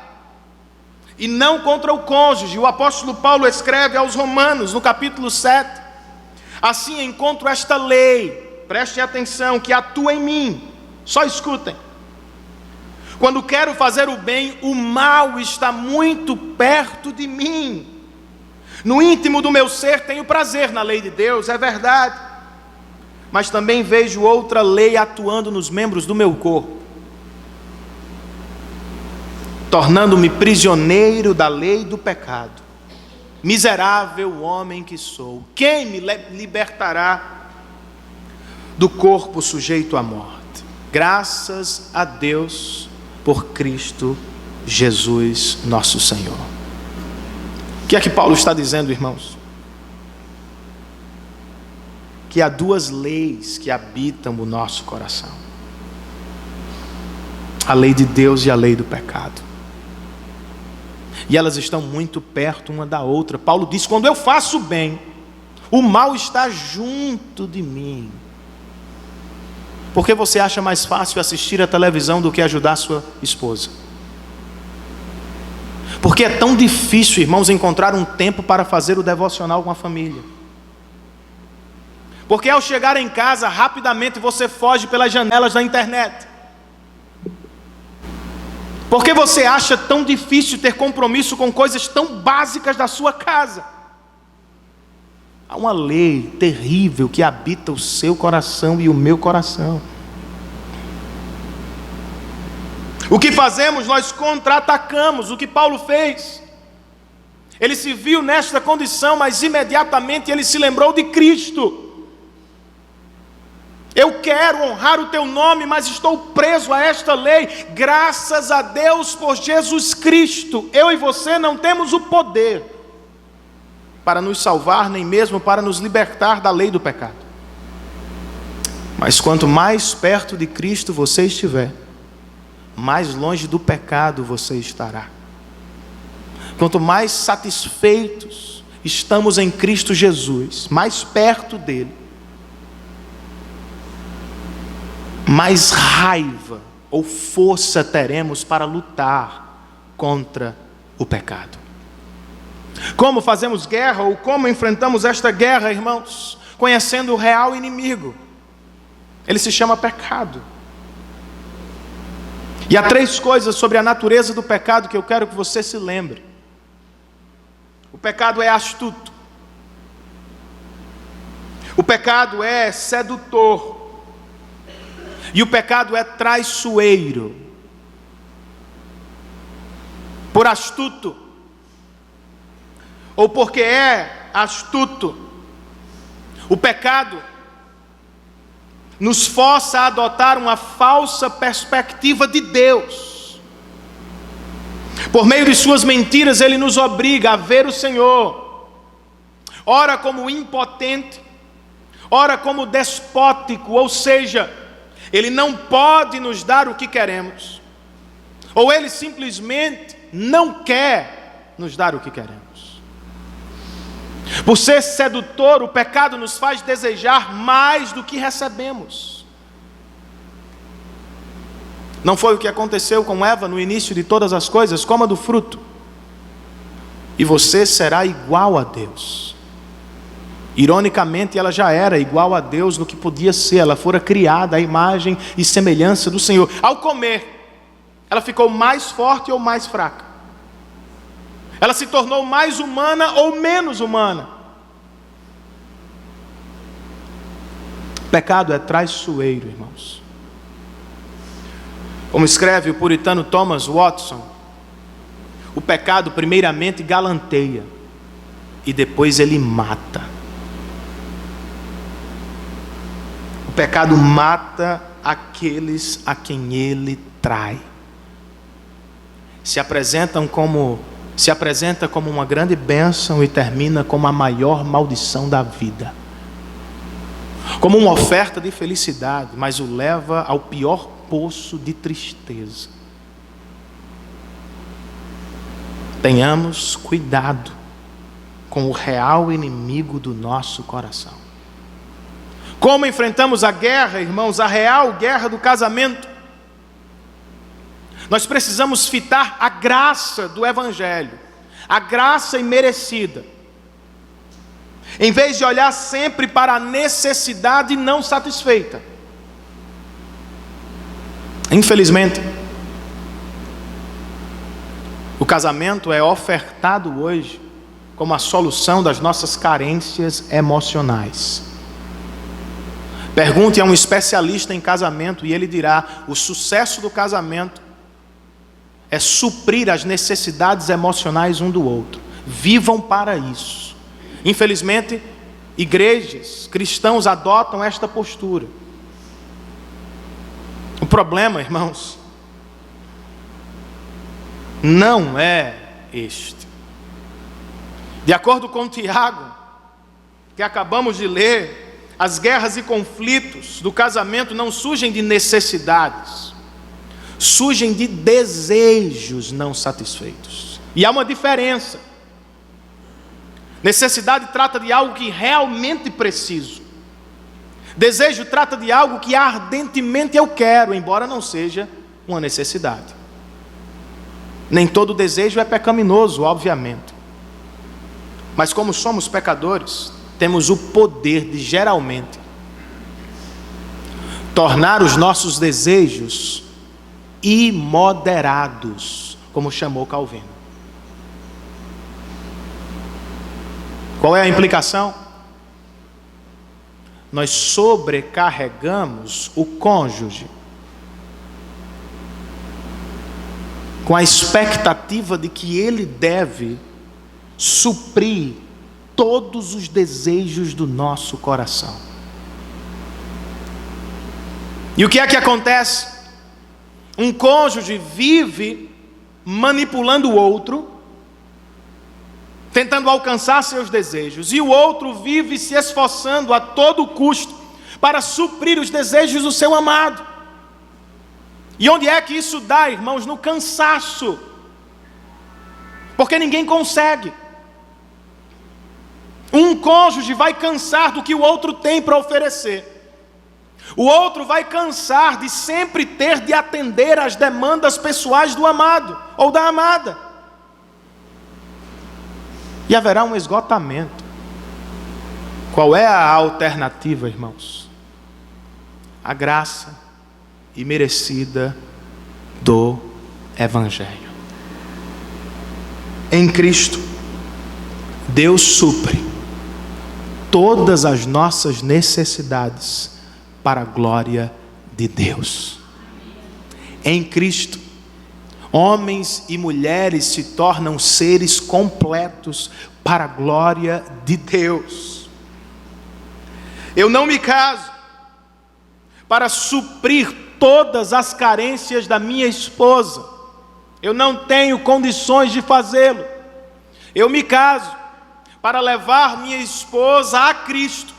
e não contra o cônjuge. O apóstolo Paulo escreve aos Romanos, no capítulo 7: assim encontro esta lei, prestem atenção, que atua em mim. Só escutem. Quando quero fazer o bem, o mal está muito perto de mim. No íntimo do meu ser tenho prazer na lei de Deus, é verdade, mas também vejo outra lei atuando nos membros do meu corpo, tornando-me prisioneiro da lei do pecado. Miserável homem que sou, quem me libertará do corpo sujeito à morte? Graças a Deus por Cristo Jesus nosso Senhor. O que é que Paulo está dizendo, irmãos? Que há duas leis que habitam o nosso coração: a lei de Deus e a lei do pecado. E elas estão muito perto uma da outra. Paulo diz: quando eu faço bem, o mal está junto de mim. Por que você acha mais fácil assistir a televisão do que ajudar sua esposa? Porque é tão difícil, irmãos, encontrar um tempo para fazer o devocional com a família. Porque ao chegar em casa, rapidamente você foge pelas janelas da internet. Porque você acha tão difícil ter compromisso com coisas tão básicas da sua casa. Há uma lei terrível que habita o seu coração e o meu coração. O que fazemos? Nós contra-atacamos. O que Paulo fez? Ele se viu nesta condição, mas imediatamente ele se lembrou de Cristo. Eu quero honrar o teu nome, mas estou preso a esta lei. Graças a Deus por Jesus Cristo, eu e você não temos o poder para nos salvar, nem mesmo para nos libertar da lei do pecado. Mas quanto mais perto de Cristo você estiver, mais longe do pecado você estará. Quanto mais satisfeitos estamos em Cristo Jesus, mais perto dele, mais raiva ou força teremos para lutar contra o pecado. Como fazemos guerra, ou como enfrentamos esta guerra, irmãos? Conhecendo o real inimigo. Ele se chama pecado. E há três coisas sobre a natureza do pecado que eu quero que você se lembre. O pecado é astuto. O pecado é sedutor. E o pecado é traiçoeiro. Por astuto, ou porque é astuto, o pecado nos força a adotar uma falsa perspectiva de Deus. Por meio de suas mentiras, ele nos obriga a ver o Senhor, ora como impotente, ora como despótico, ou seja, ele não pode nos dar o que queremos, ou ele simplesmente não quer nos dar o que queremos. Por ser sedutor, o pecado nos faz desejar mais do que recebemos. Não foi o que aconteceu com Eva no início de todas as coisas? Coma do fruto, e você será igual a Deus. Ironicamente, ela já era igual a Deus no que podia ser. Ela fora criada à imagem e semelhança do Senhor. Ao comer, ela ficou mais forte ou mais fraca? Ela se tornou mais humana ou menos humana? O pecado é traiçoeiro, irmãos. Como escreve o puritano Thomas Watson, o pecado primeiramente galanteia e depois ele mata. O pecado mata aqueles a quem ele trai. Se apresenta como uma grande bênção e termina como a maior maldição da vida. Como uma oferta de felicidade, mas o leva ao pior poço de tristeza. Tenhamos cuidado com o real inimigo do nosso coração. Como enfrentamos a guerra, irmãos, a real guerra do casamento? Nós precisamos fitar a graça do Evangelho, a graça imerecida, em vez de olhar sempre para a necessidade não satisfeita. Infelizmente, o casamento é ofertado hoje como a solução das nossas carências emocionais. Pergunte a um especialista em casamento e ele dirá: o sucesso do casamento é suprir as necessidades emocionais um do outro. Vivam para isso. Infelizmente, igrejas, cristãos adotam esta postura. O problema, irmãos, não é este. De acordo com Tiago, que acabamos de ler, as guerras e conflitos do casamento não surgem de necessidades, surgem de desejos não satisfeitos. E há uma diferença. Necessidade trata de algo que realmente preciso. Desejo trata de algo que ardentemente eu quero, embora não seja uma necessidade. Nem todo desejo é pecaminoso, obviamente. Mas como somos pecadores, temos o poder de, geralmente, tornar os nossos desejos imoderados, como chamou Calvino. Qual é a implicação? Nós sobrecarregamos o cônjuge com a expectativa de que ele deve suprir todos os desejos do nosso coração. E o que é que acontece? Um cônjuge vive manipulando o outro, tentando alcançar seus desejos, e o outro vive se esforçando a todo custo para suprir os desejos do seu amado. E onde é que isso dá, irmãos? No cansaço. Porque ninguém consegue. Um cônjuge vai cansar do que o outro tem para oferecer. O outro vai cansar de sempre ter de atender às demandas pessoais do amado ou da amada. E haverá um esgotamento. Qual é a alternativa, irmãos? A graça imerecida do Evangelho. Em Cristo, Deus supre todas as nossas necessidades para a glória de Deus. Em Cristo, homens e mulheres se tornam seres completos para a glória de Deus. Eu não me caso para suprir todas as carências da minha esposa. Eu não tenho condições de fazê-lo. Eu me caso para levar minha esposa a Cristo.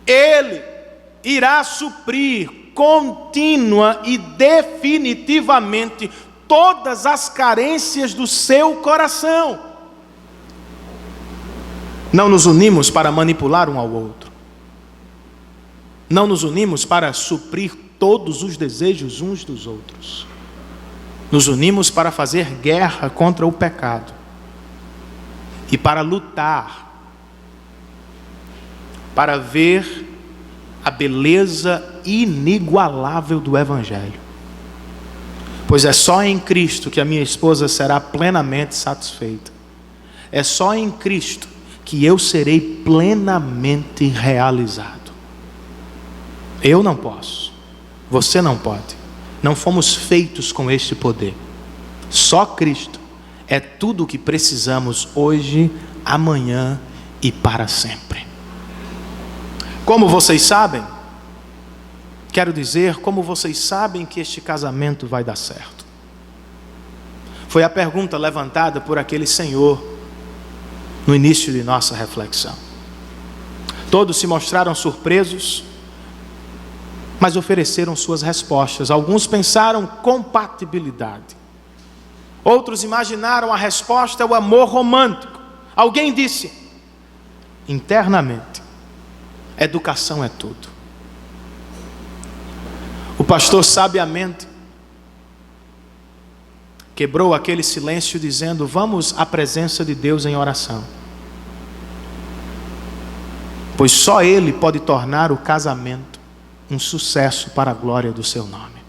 Ele irá suprir contínua e definitivamente todas as carências do seu coração. Não nos unimos para manipular um ao outro. Não nos unimos para suprir todos os desejos uns dos outros. Nos unimos para fazer guerra contra o pecado e para lutar, para ver a beleza inigualável do Evangelho. Pois é só em Cristo que a minha esposa será plenamente satisfeita. É só em Cristo que eu serei plenamente realizado. Eu não posso, você não pode. Não fomos feitos com este poder. Só Cristo é tudo o que precisamos hoje, amanhã e para sempre. Como vocês sabem, quero dizer, como vocês sabem que este casamento vai dar certo? Foi a pergunta levantada por aquele senhor no início de nossa reflexão. Todos se mostraram surpresos, mas ofereceram suas respostas. Alguns pensaram compatibilidade. Outros imaginaram a resposta o amor romântico. Alguém disse, internamente, educação é tudo. O pastor sabiamente quebrou aquele silêncio dizendo, vamos à presença de Deus em oração. Pois só Ele pode tornar o casamento um sucesso para a glória do seu nome.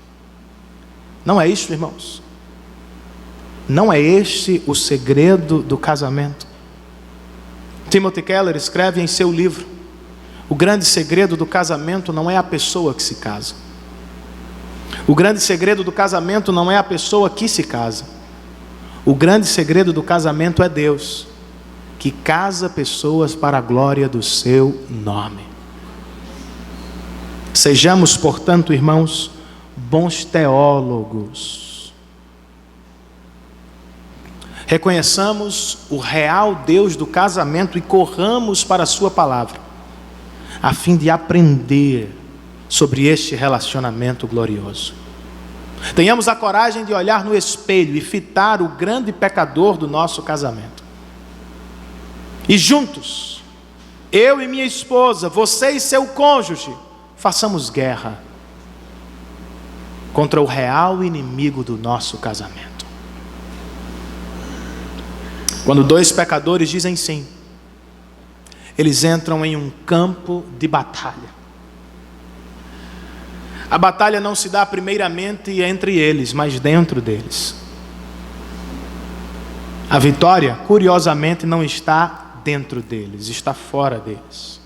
Não é isso, irmãos? Não é este o segredo do casamento? Timothy Keller escreve em seu livro, o grande segredo do casamento não é a pessoa que se casa. O grande segredo do casamento não é a pessoa que se casa. O grande segredo do casamento é Deus, que casa pessoas para a glória do seu nome. Sejamos, portanto, irmãos, bons teólogos. Reconheçamos o real Deus do casamento e corramos para a sua palavra, a fim de aprender sobre este relacionamento glorioso. Tenhamos a coragem de olhar no espelho e fitar o grande pecador do nosso casamento. E juntos, eu e minha esposa, você e seu cônjuge, façamos guerra contra o real inimigo do nosso casamento. Quando dois pecadores dizem sim, eles entram em um campo de batalha. A batalha não se dá primeiramente entre eles, mas dentro deles. A vitória, curiosamente, não está dentro deles, está fora deles.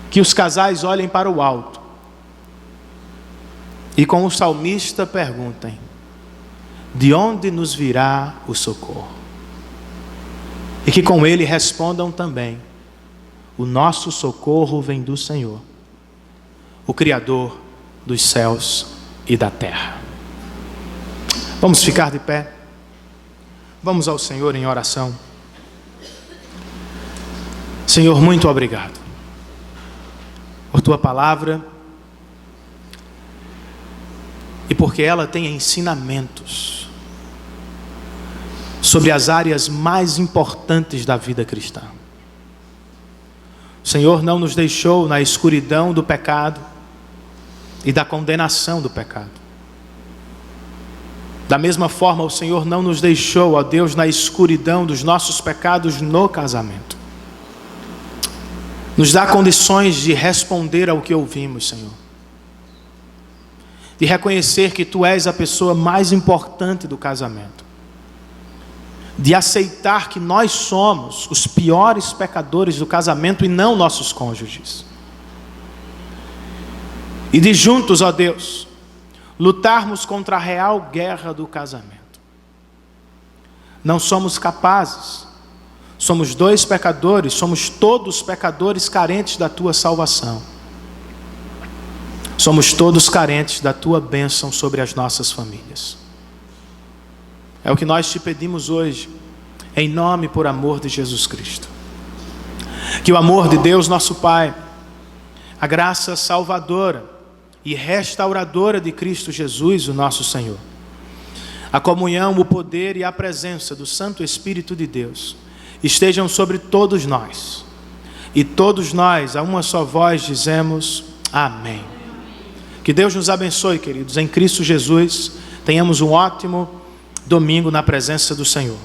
Que os casais olhem para o alto e com o salmista perguntem, de onde nos virá o socorro? E que com ele respondam também, o nosso socorro vem do Senhor, o Criador dos céus e da terra. Vamos ficar de pé, vamos ao Senhor em oração. Senhor, muito obrigado por tua palavra e porque ela tem ensinamentos sobre as áreas mais importantes da vida cristã. O Senhor não nos deixou na escuridão do pecado e da condenação do pecado. Da mesma forma, o Senhor não nos deixou, ó Deus, na escuridão dos nossos pecados no casamento. Nos dá condições de responder ao que ouvimos, Senhor. De reconhecer que Tu és a pessoa mais importante do casamento. De aceitar que nós somos os piores pecadores do casamento e não nossos cônjuges. E de juntos, ó Deus, lutarmos contra a real guerra do casamento. Não somos capazes. Somos dois pecadores, somos todos pecadores carentes da Tua salvação. Somos todos carentes da tua bênção sobre as nossas famílias. É o que nós te pedimos hoje, em nome e por amor de Jesus Cristo. Que o amor de Deus, nosso Pai, a graça salvadora e restauradora de Cristo Jesus, o nosso Senhor, a comunhão, o poder e a presença do Santo Espírito de Deus estejam sobre todos nós. E todos nós, a uma só voz, dizemos amém. Que Deus nos abençoe, queridos, em Cristo Jesus. Tenhamos um ótimo domingo na presença do Senhor.